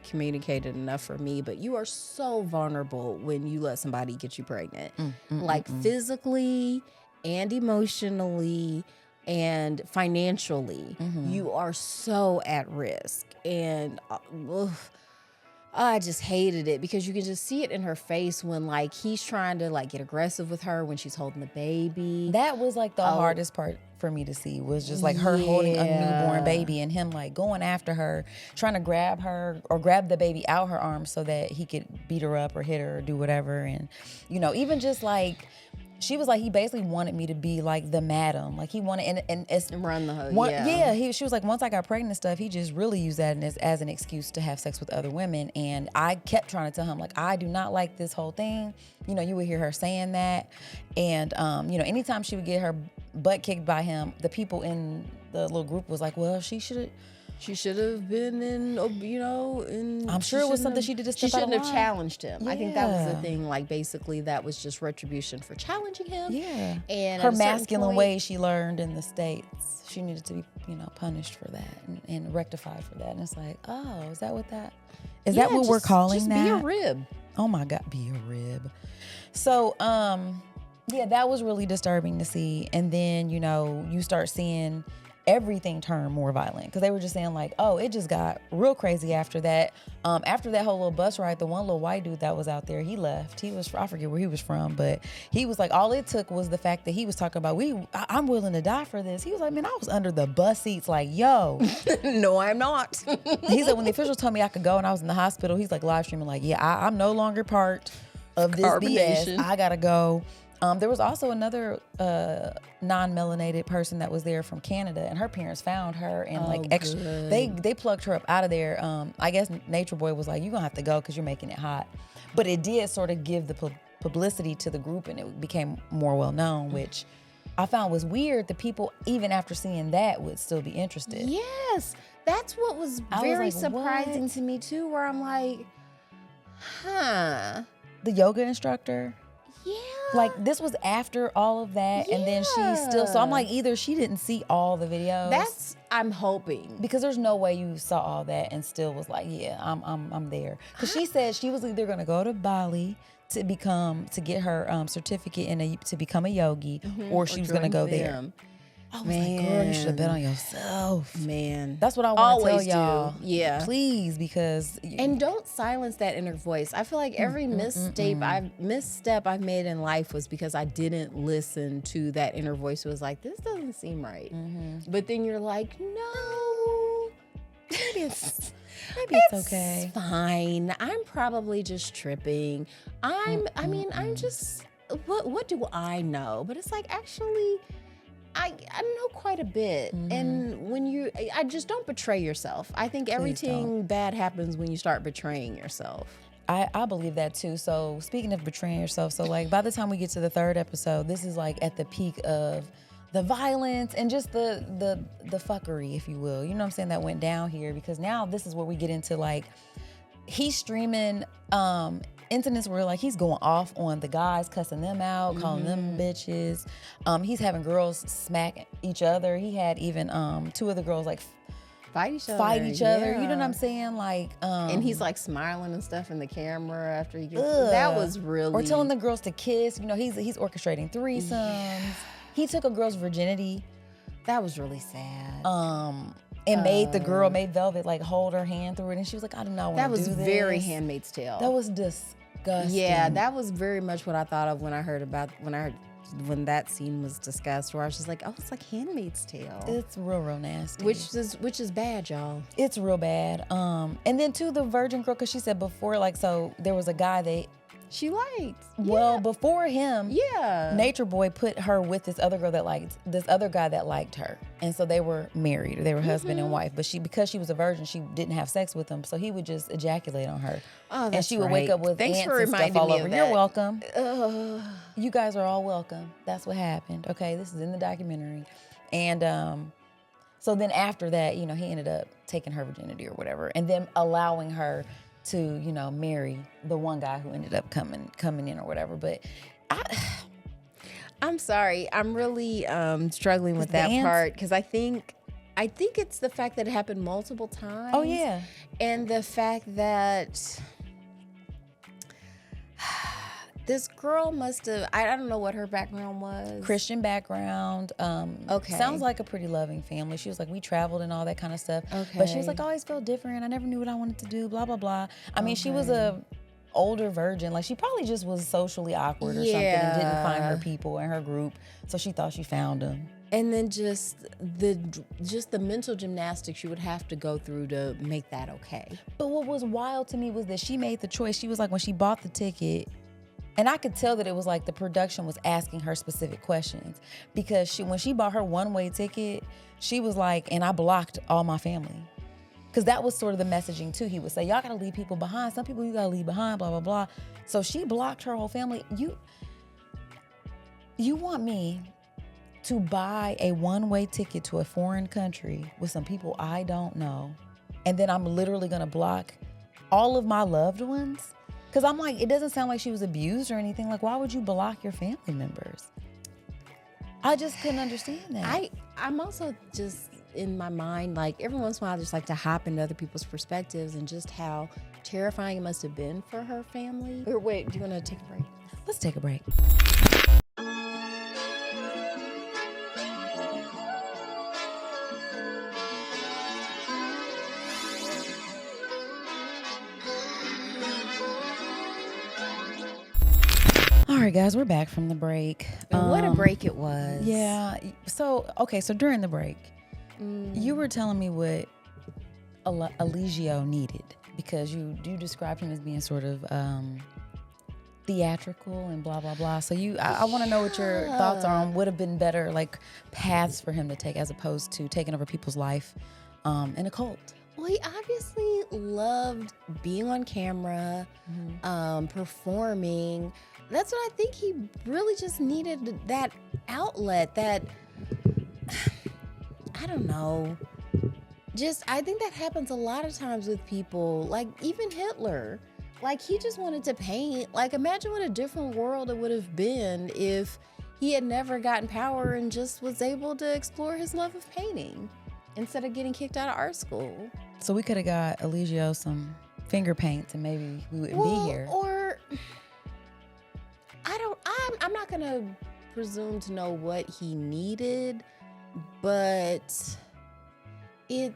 communicated enough for me, but you are so vulnerable when you let somebody get you pregnant. Like physically and emotionally and financially, you are so at risk. And I just hated it because you can just see it in her face when like he's trying to like get aggressive with her when she's holding the baby. That was like the hardest part for me to see, was just like her holding a newborn baby and him like going after her, trying to grab her or grab the baby out her arms so that he could beat her up or hit her or do whatever. And, you know, even just like, she was like, he basically wanted me to be like the madam. Like he wanted, and it's run the hood. She was like, once I got pregnant and stuff, he just really used that as an excuse to have sex with other women. And I kept trying to tell him, like, I do not like this whole thing. You know, you would hear her saying that. And, you know, anytime she would get her butt kicked by him, the people in the little group was like, well, she should have been I'm sure it was something she did to step She shouldn't out of have line. challenged him. I think that was the Yeah. thing. Like, basically, that was just retribution for challenging him. Yeah. And her at a certain masculine point- way she learned in the States, she needed to be, you know, punished for that and rectified for that. And it's like, oh, is that what we're calling just that? Be a rib. Oh my God, be a rib. So, yeah, that was really disturbing to see. And then, you know, you start seeing everything turn more violent, because they were just saying like, oh, it just got real crazy after that. After that whole little bus ride, the one little white dude that was out there, he left. I forget where he was from, but he was like, all it took was the fact that he was talking about, I'm willing to die for this. He was like, man, I was under the bus seats like, yo. No, I'm not. He said when the officials told me I could go and I was in the hospital, he's like live streaming like, yeah, I'm no longer part of this BS. I gotta go. There was also another non-melanated person that was there from Canada, and her parents found her and they plugged her up out of there. I guess Nature Boy was like, you're gonna have to go because you're making it hot. But it did sort of give the publicity to the group, and it became more well known, which I found was weird. The people, even after seeing that, would still be interested. Yes, that's what was very surprising to me too, where I'm like, huh. The yoga instructor. Yeah. Like, this was after all of that, and then she still, so I'm like, either she didn't see all the videos. I'm hoping. Because there's no way you saw all that and still was like, yeah, I'm there. Because she said she was either gonna go to Bali to get her certificate to become a yogi, or she was gonna go there. I was like, girl, you should have bet on yourself. Man. That's what I want to tell Always y'all. do. Yeah. Please, because... And don't silence that inner voice. I feel like every misstep I've made in life was because I didn't listen to that inner voice. It was like, this doesn't seem right. But then you're like, no, maybe it's okay. It's fine. I'm probably just tripping. I'm just, what do I know? But it's like, actually... I know quite a bit. And when I just don't betray yourself. I think everything bad happens when you start betraying yourself. I believe that too. So speaking of betraying yourself, so like by the time we get to the third episode, this is like at the peak of the violence and just the fuckery, if you will. You know what I'm saying, that went down here, because now this is where we get into like, he's streaming incidents where like he's going off on the guys, cussing them out, calling them bitches. He's having girls smack each other. He had even two of the girls like fight each other. You know what I'm saying? Like, and he's like smiling and stuff in the camera after he gets. That was really. Or telling the girls to kiss. You know, he's orchestrating threesomes. Yeah. He took a girl's virginity. That was really sad. And made Velvet like hold her hand through it, and she was like, I do not want to do this. That was very Handmaid's Tale. That was disgusting. Yeah, that was very much what I thought of when when that scene was discussed, where I was just like, oh, it's like Handmaid's Tale. It's real nasty. Which is bad, y'all. It's real bad. And then too, the virgin girl, because she said before, like, so there was a guy she liked. Well, before him, Yeah. Nature Boy put her with this other guy that liked her, and so they were married. They were husband and wife. But because she was a virgin, she didn't have sex with him, so he would just ejaculate on her, Oh, and she would wake up with Thanks ants for and stuff reminding all me over. of You're that. welcome. You guys are all welcome. That's what happened. Okay, this is in the documentary, and so then after that, he ended up taking her virginity or whatever, and then allowing her to, marry the one guy who ended up coming in or whatever. But I'm sorry. I'm really struggling with that part because I think it's the fact that it happened multiple times. Oh yeah, and the fact that this girl must have, I don't know what her background was. Christian background. Okay. Sounds like a pretty loving family. She was like, we traveled and all that kind of stuff. Okay. But she was like, I always felt different. I never knew what I wanted to do, blah, blah, blah. I mean, she was a older virgin. Like, she probably just was socially awkward or something and didn't find her people and her group. So she thought she found them. And then just the mental gymnastics you would have to go through to make that okay. But what was wild to me was that she made the choice. She was like, when she bought the ticket, and I could tell that it was like the production was asking her specific questions, because when she bought her one-way ticket, she was like, and I blocked all my family. Because that was sort of the messaging too. He would say, y'all gotta leave people behind. Some people you gotta leave behind, blah, blah, blah. So she blocked her whole family. You want me to buy a one-way ticket to a foreign country with some people I don't know, and then I'm literally gonna block all of my loved ones? Because I'm like, it doesn't sound like she was abused or anything. Like, why would you block your family members? I just couldn't understand that. I'm also just in my mind, like every once in a while I just like to hop into other people's perspectives and just how terrifying it must have been for her family. Or wait, do you want to take a break? Let's take a break. All right, guys, we're back from the break. And what a break it was. Yeah. So during the break, you were telling me what Eligio needed, because you described him as being sort of theatrical and blah, blah, blah. So I want to know what your thoughts are on would have been better, like, paths for him to take as opposed to taking over people's life in a cult. Well, he obviously loved being on camera, performing. That's what I think. He really just needed that outlet, that, I don't know. I think that happens a lot of times with people, like even Hitler. Like, he just wanted to paint. Like, imagine what a different world it would have been if he had never gotten power and just was able to explore his love of painting instead of getting kicked out of art school. So we could have got Eligio some finger paints and maybe we wouldn't be here. Or I'm not gonna presume to know what he needed, but I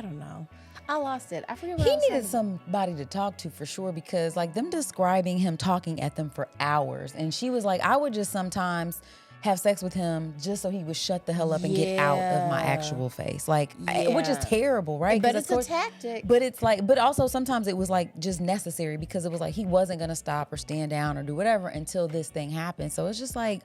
don't know. I lost it. I forget what He needed somebody to talk to for sure, because like them describing him talking at them for hours, and she was like, I would just sometimes have sex with him just so he would shut the hell up and get out of my actual face, like which is terrible, right? But it's a tactic. But it's like, but also sometimes it was like just necessary, because it was like he wasn't gonna stop or stand down or do whatever until this thing happened. So it's just like,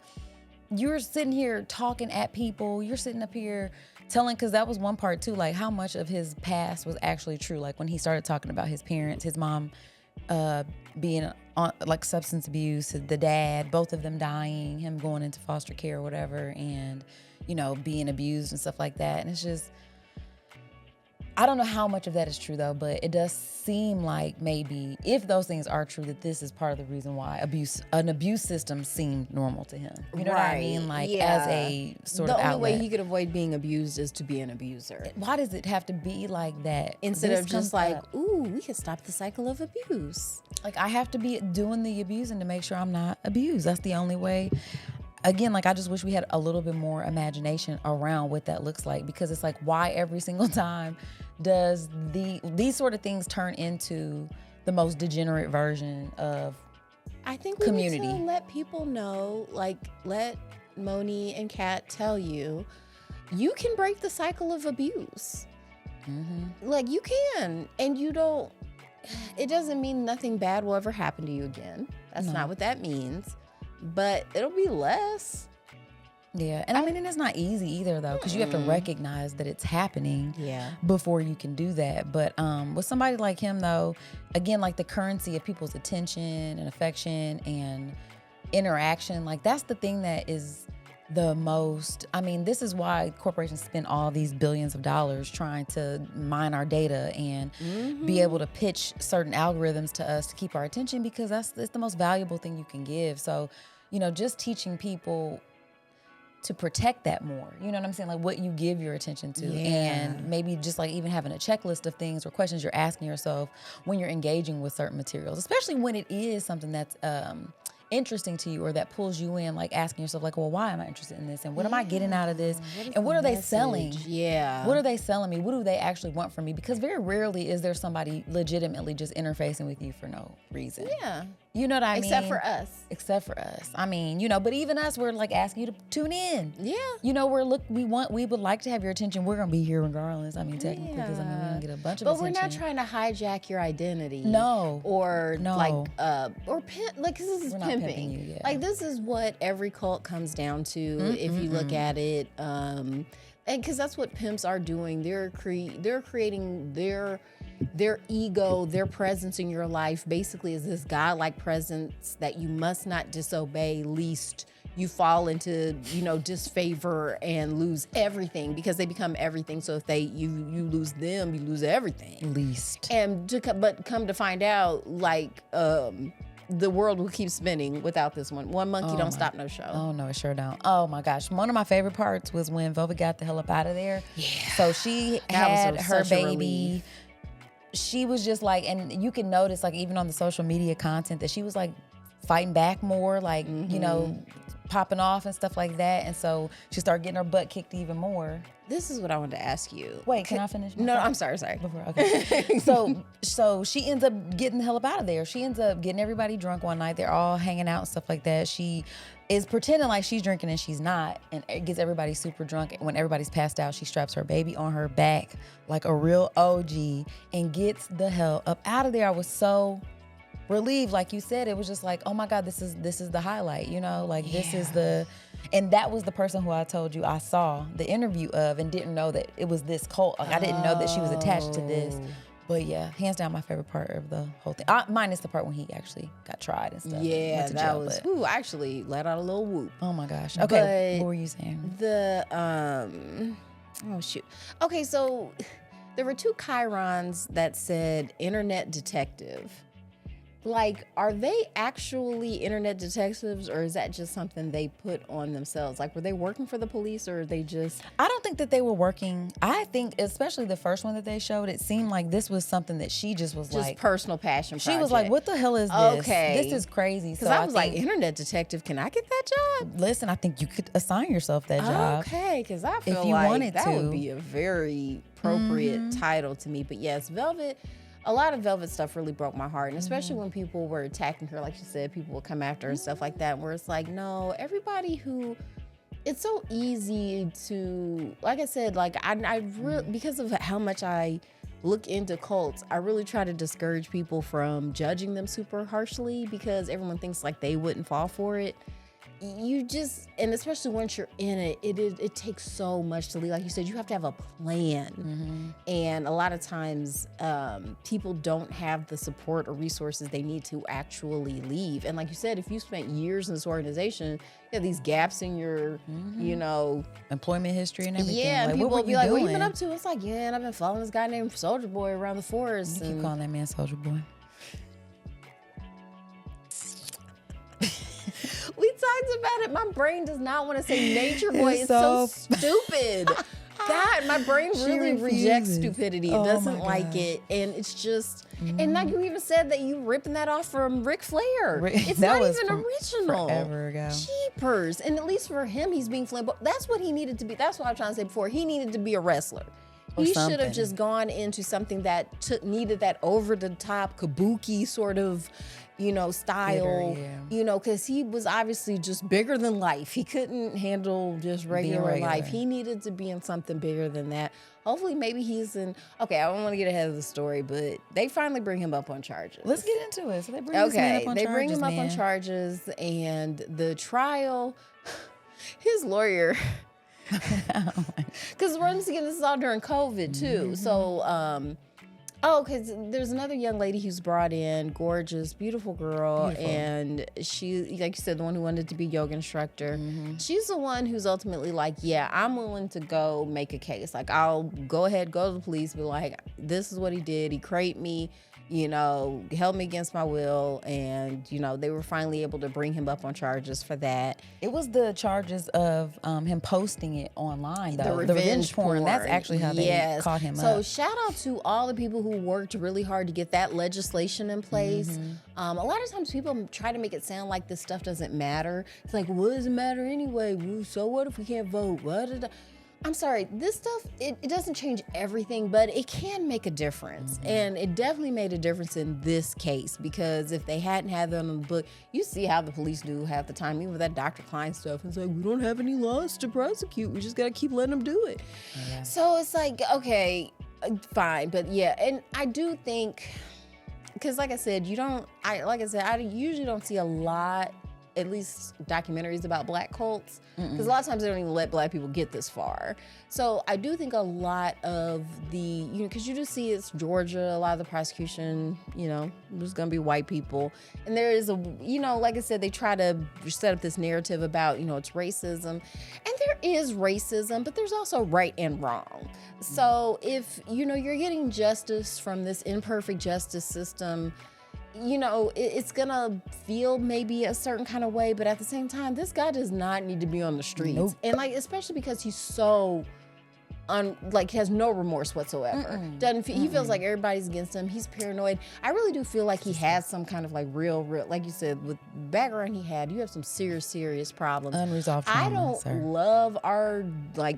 you're sitting here talking at people, you're sitting up here telling, because that was one part too, like how much of his past was actually true. Like when he started talking about his parents, his mom being on like substance abuse, the dad, both of them dying, him going into foster care or whatever, and being abused and stuff like that. And it's just, I don't know how much of that is true though, but it does seem like maybe if those things are true, that this is part of the reason why an abuse system seemed normal to him. You know what I mean? Like as a sort of outlet. The only way he could avoid being abused is to be an abuser. Why does it have to be like that? Instead of just like, ooh, we can stop the cycle of abuse. Like, I have to be doing the abusing to make sure I'm not abused. That's the only way. Again, like, I just wish we had a little bit more imagination around what that looks like, because it's like, why every single time does these sort of things turn into the most degenerate version of I think we community? Need to let people know, like, let Moni and Kat tell you, you can break the cycle of abuse. Like, you can, and you don't it doesn't mean nothing bad will ever happen to you again. That's not what that means. But it'll be less. Yeah, and I mean, and it's not easy either, though, because you have to recognize that it's happening before you can do that. But with somebody like him, though, again, like the currency of people's attention and affection and interaction, like that's the thing that is the most, I mean, this is why corporations spend all these billions of dollars trying to mine our data and be able to pitch certain algorithms to us to keep our attention, because it's the most valuable thing you can give. So, you know, just teaching people to protect that more, you know what I'm saying? Like what you give your attention to, and maybe just like even having a checklist of things or questions you're asking yourself when you're engaging with certain materials, especially when it is something that's interesting to you or that pulls you in, like asking yourself like, well, why am I interested in this? And what am I getting out of this? And what are they selling? Yeah. What are they selling me? What do they actually want from me? Because very rarely is there somebody legitimately just interfacing with you for no reason. Yeah. You know what I mean? Except for us. I mean, you know, but even us, we're like asking you to tune in. Yeah. You know, we would like to have your attention. We're gonna be here regardless. I mean, technically, because I mean, we don't get a bunch of attention. But we're not trying to hijack your identity. No. Or pimp, like this is pimping. You, like this is what every cult comes down to if you look at it. And because that's what pimps are doing. They're creating their ego, their presence in your life basically is this godlike presence that you must not disobey, lest you fall into, you know, disfavor and lose everything, because they become everything. So if you lose them, you lose everything. Least. But come to find out, like the world will keep spinning without this one. One monkey don't stop no show. Oh no, it sure don't. Oh my gosh. One of my favorite parts was when Velvet got the hell up out of there. Yeah. So she had her baby. She was just like, and you can notice like even on the social media content that she was like fighting back more, like, you know, popping off and stuff like that. And so she started getting her butt kicked even more. This is what I wanted to ask you. Wait, can I finish? No, I'm sorry. Before, okay. So she ends up getting the hell up out of there. She ends up getting everybody drunk one night. They're all hanging out and stuff like that. She is pretending like she's drinking and she's not, and it gets everybody super drunk. When everybody's passed out, she straps her baby on her back like a real OG and gets the hell up out of there. I was so relieved. Like you said, it was just like, oh my God, this is the highlight, you know, like this is and that was the person who I told you I saw the interview of and didn't know that it was this cult. Like I didn't know that she was attached to this. But yeah, hands down my favorite part of the whole thing. Minus the part when he actually got tried and stuff. Yeah, that was, I actually let out a little whoop. Oh my gosh. Okay, what were you saying? Okay, so there were 2 chyrons that said internet detective. Like, are they actually internet detectives, or is that just something they put on themselves? Like, were they working for the police, or are they just... I don't think that they were working. I think, especially the first one that they showed, it seemed like this was something that she just was like... Just personal passion project. She was like, what the hell is this? Okay. This is crazy. Because I was like, internet detective, can I get that job? Listen, I think you could assign yourself that job. Okay, because I feel like that would be a very appropriate title to me. But yes, Velvet... A lot of Velvet stuff really broke my heart, and especially when people were attacking her, like you said, people would come after her and stuff like that, where it's like, no, everybody who, it's so easy to, like I said, like I really, because of how much I look into cults, I really try to discourage people from judging them super harshly, because everyone thinks like they wouldn't fall for it. You just, and especially once you're in it, it takes so much to leave. Like you said, you have to have a plan. And a lot of times people don't have the support or resources they need to actually leave. And like you said, if you spent years in this organization, you have these gaps in your, you know, employment history and everything. Yeah, like, and people will be like, what you been up to? It's like, yeah, and I've been following this guy named Soldier Boy around the forest. You keep calling that man Soldier Boy. We talked about it. My brain does not want to say Nature Boy. It's so stupid. God, my brain really rejects stupidity. It doesn't like it. And it's just, and like you even said that you ripping that off from Ric Flair. It's not even original. Forever ago. Cheapers. And at least for him, he's being flamboyant. That's what he needed to be. That's what I was trying to say before. He needed to be a wrestler. He should have just gone into something that needed that over the top kabuki sort of, style, yeah. because he was obviously just bigger than life. He couldn't handle just regular life. He needed to be in something bigger than that. Hopefully, maybe he's in. Okay, I don't want to get ahead of the story, but they finally bring him up on charges. Let's get into it. So they bring this man up on charges. They bring him up on charges, and the trial. His lawyer. Because once again, this is all during COVID too. So, because there's another young lady who's brought in, gorgeous, beautiful girl, and she, like you said, the one who wanted to be a yoga instructor. She's the one who's ultimately like, yeah, I'm willing to go make a case. Like, I'll go ahead, go to the police, be like, this is what he did. He craped me, held me against my will, and they were finally able to bring him up on charges for that. It was the charges of him posting it online, though. The revenge porn. That's actually how they caught him up. So shout out to all the people who worked really hard to get that legislation in place. A lot of times people try to make it sound like this stuff doesn't matter. It's like, what does it matter anyway? So what if we can't vote? I'm sorry, this stuff, it doesn't change everything, but it can make a difference. And it definitely made a difference in this case, because if they hadn't had that on the book, you see how the police do half the time, even with that Dr. Klein stuff. It's like, we don't have any laws to prosecute. We just got to keep letting them do it. Yeah. So it's like, okay, fine. But yeah, and I do think, because like I said, I usually don't see a lot, at least documentaries about black cults, because a lot of times they don't even let black people get this far. So I do think a lot of the, because you just see it's Georgia, a lot of the prosecution, there's going to be white people. And there is like I said, they try to set up this narrative about, it's racism. And there is racism, but there's also right and wrong. So if, you're getting justice from this imperfect justice system, it's gonna feel maybe a certain kind of way, but at the same time, this guy does not need to be on the streets. Nope. And especially because he's so has no remorse whatsoever. He feels like everybody's against him. He's paranoid. I really do feel like he has some kind of real, like you said, with the background he had, you have some serious problems. Unresolved trauma, I don't love our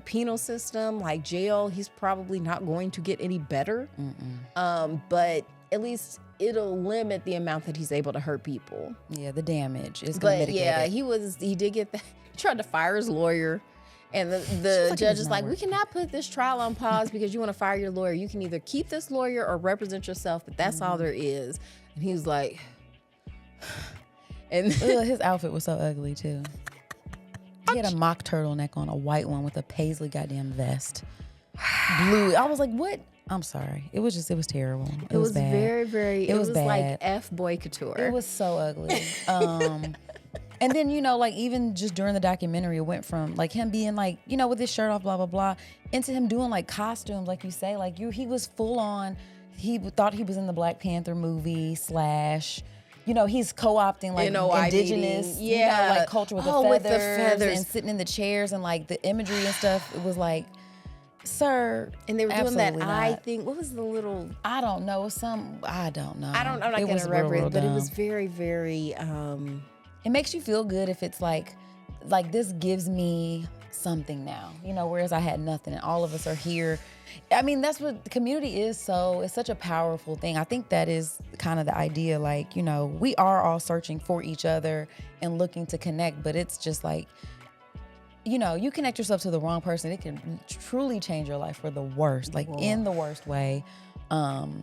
penal system, jail. He's probably not going to get any better. But at least it'll limit the amount that he's able to hurt people. Yeah, the damage is going to mitigate it. He did get that. He tried to fire his lawyer, and the judge is like, we cannot put this trial on pause because you want to fire your lawyer. You can either keep this lawyer or represent yourself, but that's all there is. And he was like, and his outfit was so ugly too. He had a mock turtleneck on, a white one with a paisley goddamn vest. Blue. I was like, what? I'm sorry. It was terrible. It was bad. Very, very, it was bad. Like F-boy couture. It was so ugly. And then, even just during the documentary, it went from him being with his shirt off, blah, blah, blah, into him doing costumes, like you say, he was full on, he thought he was in the Black Panther movie / he's co-opting indigenous, culture with the feathers and sitting in the chairs and the imagery and stuff. It was like, sir, and they were doing that eye thing. What was the little? I don't know. I don't know. I'm not going to remember it, but it was very, very. It makes you feel good if it's like this gives me something now, whereas I had nothing, and all of us are here. I mean, that's what the community is. So it's such a powerful thing. I think that is kind of the idea. We are all searching for each other and looking to connect, but it's just you connect yourself to the wrong person, it can truly change your life for the worst, in the worst way.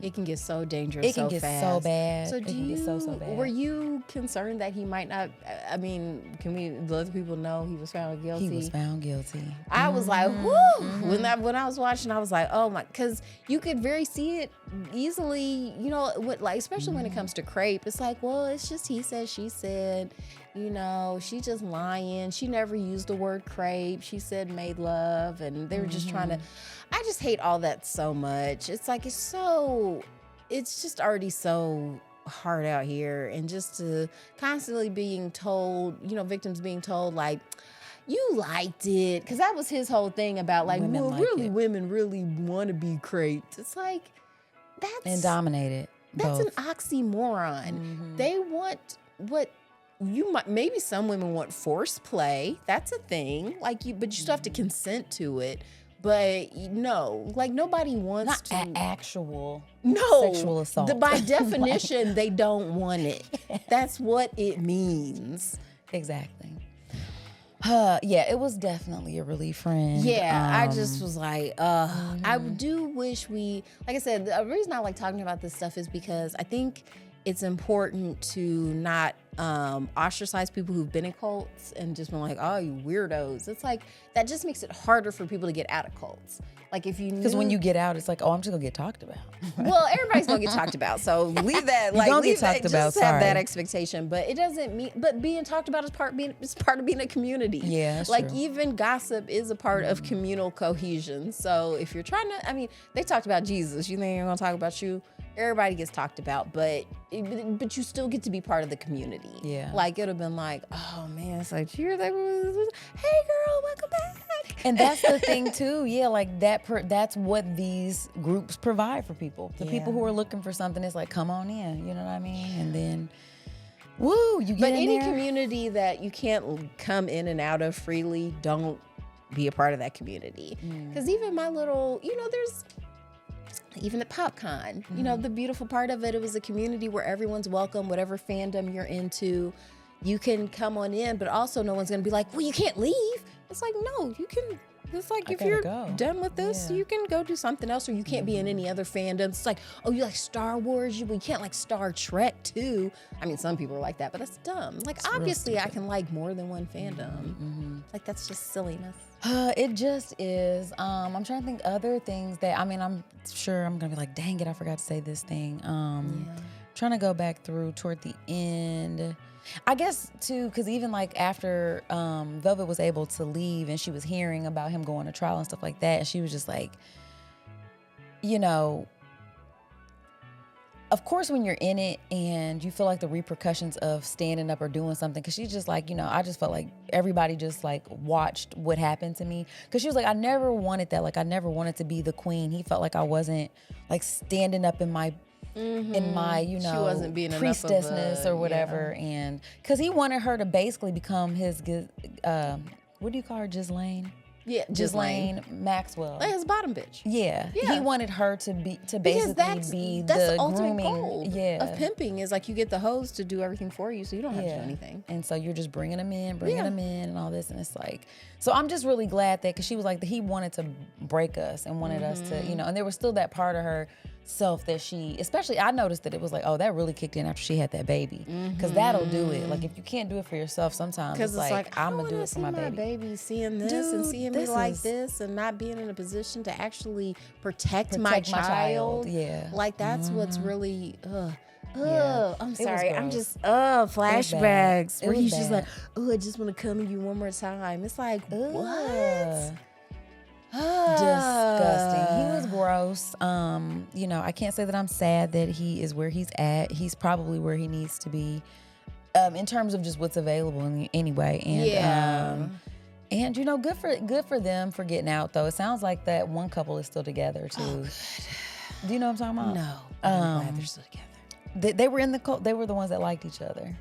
It can get so dangerous. It can get so bad. So it can get so bad. Were you concerned that he might not? I mean, can we let people know he was found guilty? He was found guilty. I was like, whoo! When I was watching, I was like, oh my, because you could see it easily. Especially when it comes to crepe, it's like, well, it's just he said, she said. She's just lying. She never used the word crepe. She said made love, and they were just trying to. I just hate all that so much. It's just already so hard out here, and just to constantly being told, victims being told you liked it, because that was his whole thing about women really want to be creped. It's that's and dominated. That's both. An oxymoron. They want what. Maybe some women want forced play. That's a thing. But you still have to consent to it. But no, like nobody wants Not to. actual No. sexual assault. By definition, they don't want it. That's what it means. Exactly. Yeah, it was definitely a relief, friend. Yeah, I just was like, I do wish like I said, the reason I like talking about this stuff is because I think it's important to not ostracize people who've been in cults and just been like, oh, you weirdos. It's like, that just makes it harder for people to get out of cults. Like if you because when you get out, it's like, oh, I'm just gonna get talked about. well, everybody's gonna get talked about, so leave that. Like, gonna leave get talked that, about, just have sorry. that expectation. But it doesn't mean. But being talked about is part of being a community. Yeah, that's like true. even gossip is a part of communal cohesion. So if you're trying to, I mean, they talked about Jesus. You think they're gonna talk about you? Everybody gets talked about, but you still get to be part of the community. Yeah. Like it would have been like, oh man, it's like cheers, hey girl, welcome back. And that's the thing too. Yeah, like that's what these groups provide for people. The people who are looking for something, it's like, come on in. You know what I mean? And then, woo, you get But in any there. community that you can't come in and out of freely, don't be a part of that community. Because even my little, there's even at PopCon, the beautiful part of it was a community where everyone's welcome, whatever fandom you're into, you can come on in, but also no one's going to be like, well, you can't leave. It's like, no, you can. It's like, if you're done with this, you can go do something else, or you can't be in any other fandom. It's like, oh, you like Star Wars? You can't like Star Trek too. I mean, some people are like that, but that's dumb. Like, obviously, I can like more than one fandom. Like, that's just silliness. It just is. I'm trying to think other things that, I mean, I'm sure I'm going to be like, dang it, I forgot to say this thing. Trying to go back through toward the end. I guess too, because even like after Velvet was able to leave and she was hearing about him going to trial and stuff like that, and she was just like, of course when you're in it and you feel like the repercussions of standing up or doing something, because she's just like, I just felt like everybody just like watched what happened to me, because she was like, I never wanted that. Like, I never wanted to be the queen. He felt like I wasn't like standing up in my she wasn't being priestessness or whatever. And because he wanted her to basically become his what do you call her, Ghislaine? Yeah, Ghislaine Maxwell. Like his bottom bitch. Yeah. He wanted her to basically be that's the ultimate grooming goal of pimping, is like you get the hoes to do everything for you, so you don't have to do anything. And so you're just bringing them in and all this, and it's like, so I'm just really glad that, because she was like, he wanted to break us and wanted us to, and there was still that part of her self that she, especially I noticed that it was like, oh, that really kicked in after she had that baby, because that'll do it. Like, if you can't do it for yourself, sometimes it's like I'm gonna do it for my baby. Seeing this and seeing me like this and not being in a position to actually protect my child. Yeah, like that's what's really I'm sorry, I'm just flashbacks where he's just like, I just want to come at you one more time. It's like, what? Disgusting. He was gross. I can't say that I'm sad that he is where he's at. He's probably where he needs to be, in terms of just what's available anyway. And and good for them for getting out though. It sounds like that one couple is still together too. Oh, do you know what I'm talking about? No, I'm glad they're still together. They were in the cult. They were the ones that liked each other.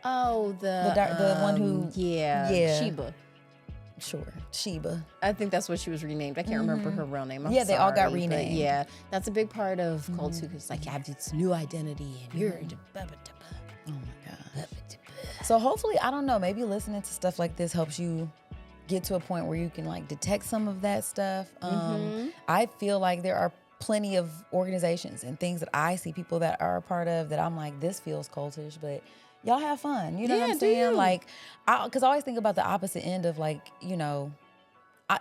Oh, the one who Sheba. Sure, Sheba. I think that's what she was renamed. I can't remember her real name. I'm they all got sorry, renamed. Yeah, that's a big part of cults too. It's like, you have this new identity and you're. Oh my God. So hopefully, I don't know, maybe listening to stuff like this helps you get to a point where you can like detect some of that stuff. I feel like there are plenty of organizations and things that I see people that are a part of that I'm like, this feels cultish, but y'all have fun. You know what I'm saying? Like, because I always think about the opposite end of like,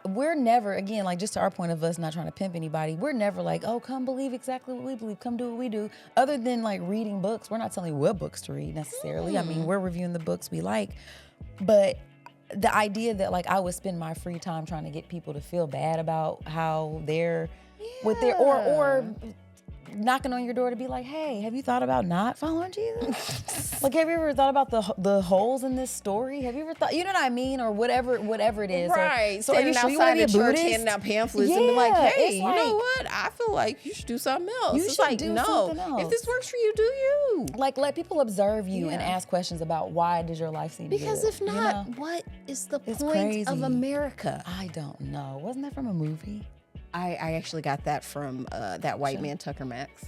we're never, again, like just to our point of us not trying to pimp anybody, we're never like, oh, come believe exactly what we believe. Come do what we do. Other than like reading books, we're not telling you what books to read necessarily. I mean, we're reviewing the books we like. But the idea that like I would spend my free time trying to get people to feel bad about how they're with their, or knocking on your door to be like, hey, have you thought about not following Jesus? Like, have you ever thought about the holes in this story? Have you ever thought, you know what I mean? Or whatever it is. Right. Or, so are you Standing sure you want outside to of be a church Buddhist? handing out pamphlets and be like, hey, you like, know what? I feel like you should do something else. You It's should like, do no. something else. If this works for you, do you. Like, let people observe you and Yeah. ask questions about why does your life seem Because good, if not, you know? what is the It's point crazy. of America? I don't know. Wasn't that from a movie? I actually got that from that white man, Tucker Max.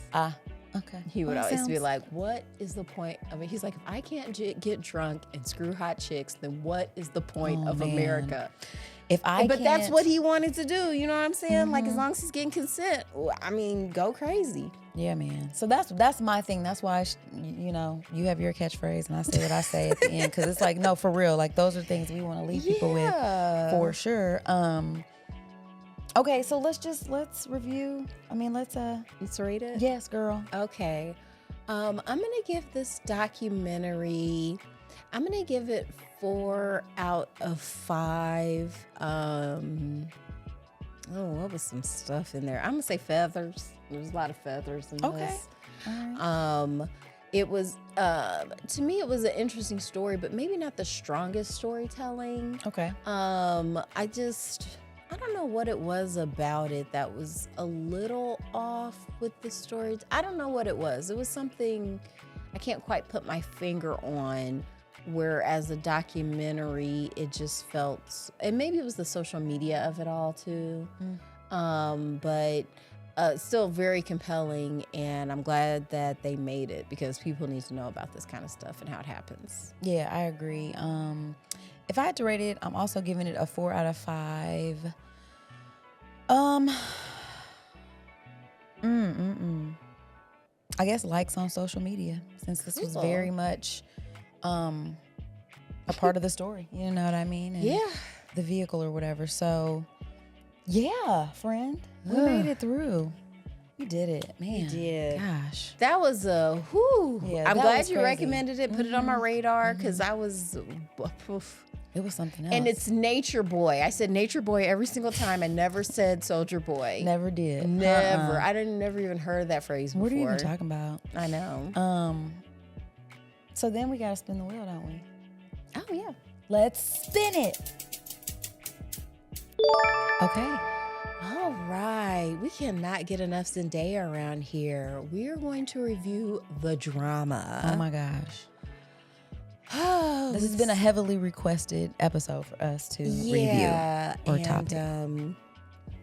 Okay. He would Well, always be sounds- like, what is the point of it? He's like, if I can't get drunk and screw hot chicks, then what is the point of man. America? If I But that's can't- what he wanted to do. You know what I'm saying? Like, as long as he's getting consent, I mean, go crazy. Yeah, man. So that's my thing. That's why, you know, you have your catchphrase and I say what I say at the end. Because it's like, no, for real. Like, those are things we want to leave people with for sure. Okay, so let's review. I mean, let's rate it? Yes, girl. Okay. I'm going to give this documentary, I'm going to give it 4 out of 5. What was some stuff in there? I'm going to say feathers. There's a lot of feathers in this. All right. It was, to me, it was an interesting story, but maybe not the strongest storytelling. Okay. I don't know what it was about it that was a little off with the story. I don't know what it was. It was something I can't quite put my finger on, whereas a documentary, it just felt, and maybe it was the social media of it all too. But still very compelling, and I'm glad that they made it because people need to know about this kind of stuff and how it happens. Yeah, I agree. If I had to rate it, I'm also giving it a 4 out of 5. I guess likes on social media, since this was very much a part of the story. You know what I mean? And the vehicle or whatever. So, yeah, friend, we made it through. We did it, man. We did. Gosh, that was a whoo. Yeah, I'm that glad was you crazy. recommended it. Put it on my radar because I was. it was something else. And it's Nature Boy. I said Nature Boy every single time. I never said Soldier Boy. never did. Never. I never even heard that phrase before. What are you even talking about? I know. So then we gotta spin the wheel, don't we? Oh yeah. Let's spin it. Okay. All right. We cannot get enough Zendaya around here. We are going to review The Drama. Oh my gosh. Oh, This has been a heavily requested episode for us to review or topic.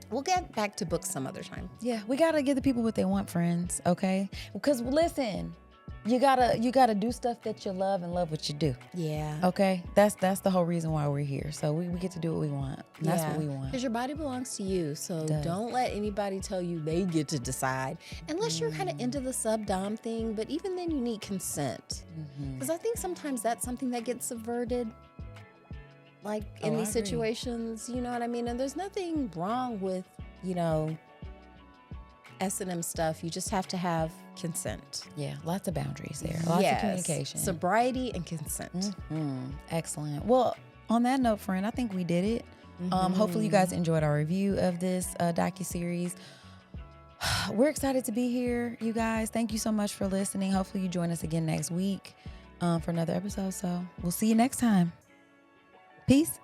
We'll get back to books some other time. Yeah, we gotta give the people what they want, friends. Okay? Because listen, you gotta do stuff that you love and love what you do. Yeah. Okay? That's the whole reason why we're here. So we get to do what we want. And that's what we want. Because your body belongs to you. So does. don't let anybody tell you they get to decide. Unless you're kind of into the sub-dom thing. But even then, you need consent. Because I think sometimes that's something that gets subverted. Like in these I agree. situations, you know what I mean? And there's nothing wrong with, you know, S&M stuff. You just have to have consent. Yeah, lots of boundaries there. Lots of communication. Sobriety and consent. Excellent. Well, on that note, friend, I think we did it. Hopefully you guys enjoyed our review of this docuseries. We're excited to be here, you guys. Thank you so much for listening. Hopefully you join us again next week for another episode. So we'll see you next time. Peace.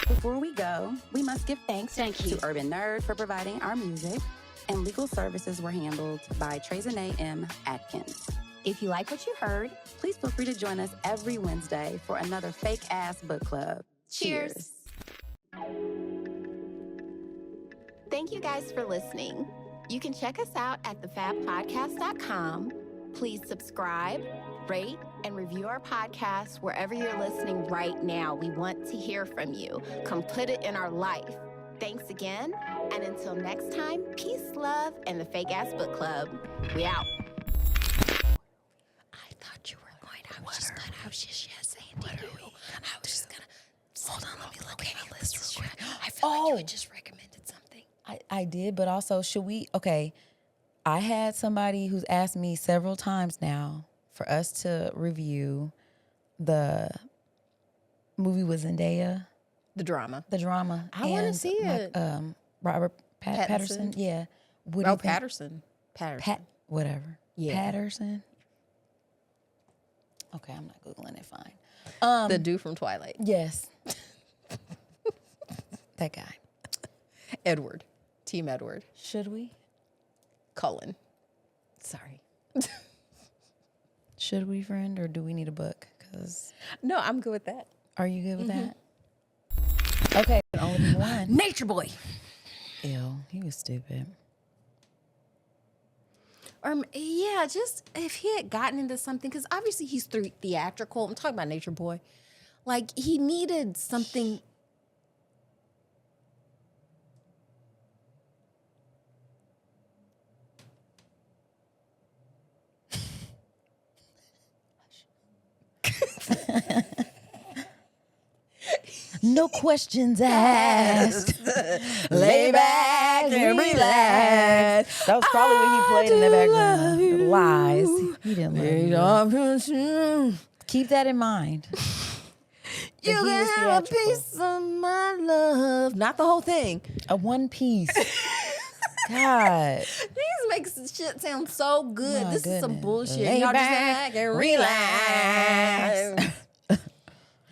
Before we go, we must give thanks to Urban Nerd for providing our music, and legal services were handled by Trezanae M. Atkins. If you like what you heard, please feel free to join us every Wednesday for another fake-ass book club. Cheers. Thank you guys for listening. You can check us out at thefabpodcast.com. Please subscribe, rate, and review our podcast wherever you're listening right now. We want to hear from you. Come put it in our life. Thanks again, and until next time, peace, love, and the Fake Ass Book Club. We out. I thought you were going to. I was just saying to you. I was just going to. Hold on, let me look at my list real quick. I feel like you had just recommended something. I did, but also I had somebody who's asked me several times now for us to review the movie with Zendaya. The Drama. I wanna see it. Robert Patterson. Yeah. What do you think? Patterson. Patterson. Whatever. Yeah. Patterson. Okay, I'm not Googling it. Fine. The dude from Twilight. Yes. That guy. Edward. Team Edward. Should we? Cullen. Sorry. Should we, friend, or do we need a book? Because No, I'm good with that. are you good with that? Okay. Only be one. Nature Boy. Ew, he was stupid. Yeah, just if he had gotten into something, because obviously he's theatrical. I'm talking about Nature Boy. Like, he needed something. No questions asked. Lay back and relax. That was probably what he played in the background. Lies. He didn't love you. Keep that in mind. You But he can was have a theatrical. piece of my love. Not the whole thing. A one piece. God. These makes the shit sound so good. My This is some goodness. bullshit. Lay Y'all just back and relax.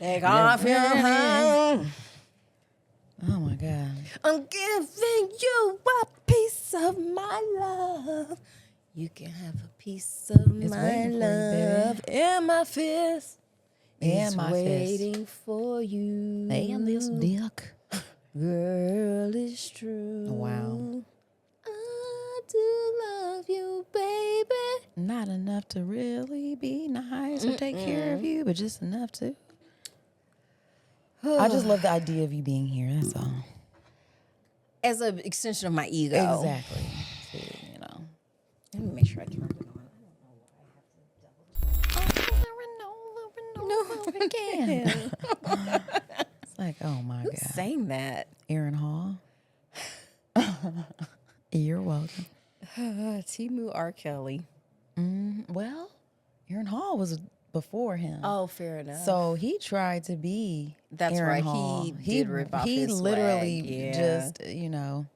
Take off your hand. Oh my God. I'm giving you a piece of my love. You can have a piece of It's my waiting for you, baby. love. And my fist is my fist. waiting for you. And this dick. Girl, it's true. Wow. I do love you, baby. Not enough to really be nice or take care of you, but just enough to. I just love the idea of you being here. That's all. As an extension of my ego. Exactly. So, you know. Let me make sure I turned it on. Over again. It's like, oh my Who's God. saying that? Aaron Hall. You're welcome. Timu R. Kelly. Well, Aaron Hall was before him. Oh, fair enough. So he tried to be That's Aaron right. Hall. He did rip off He his literally swag. Yeah. just, you know,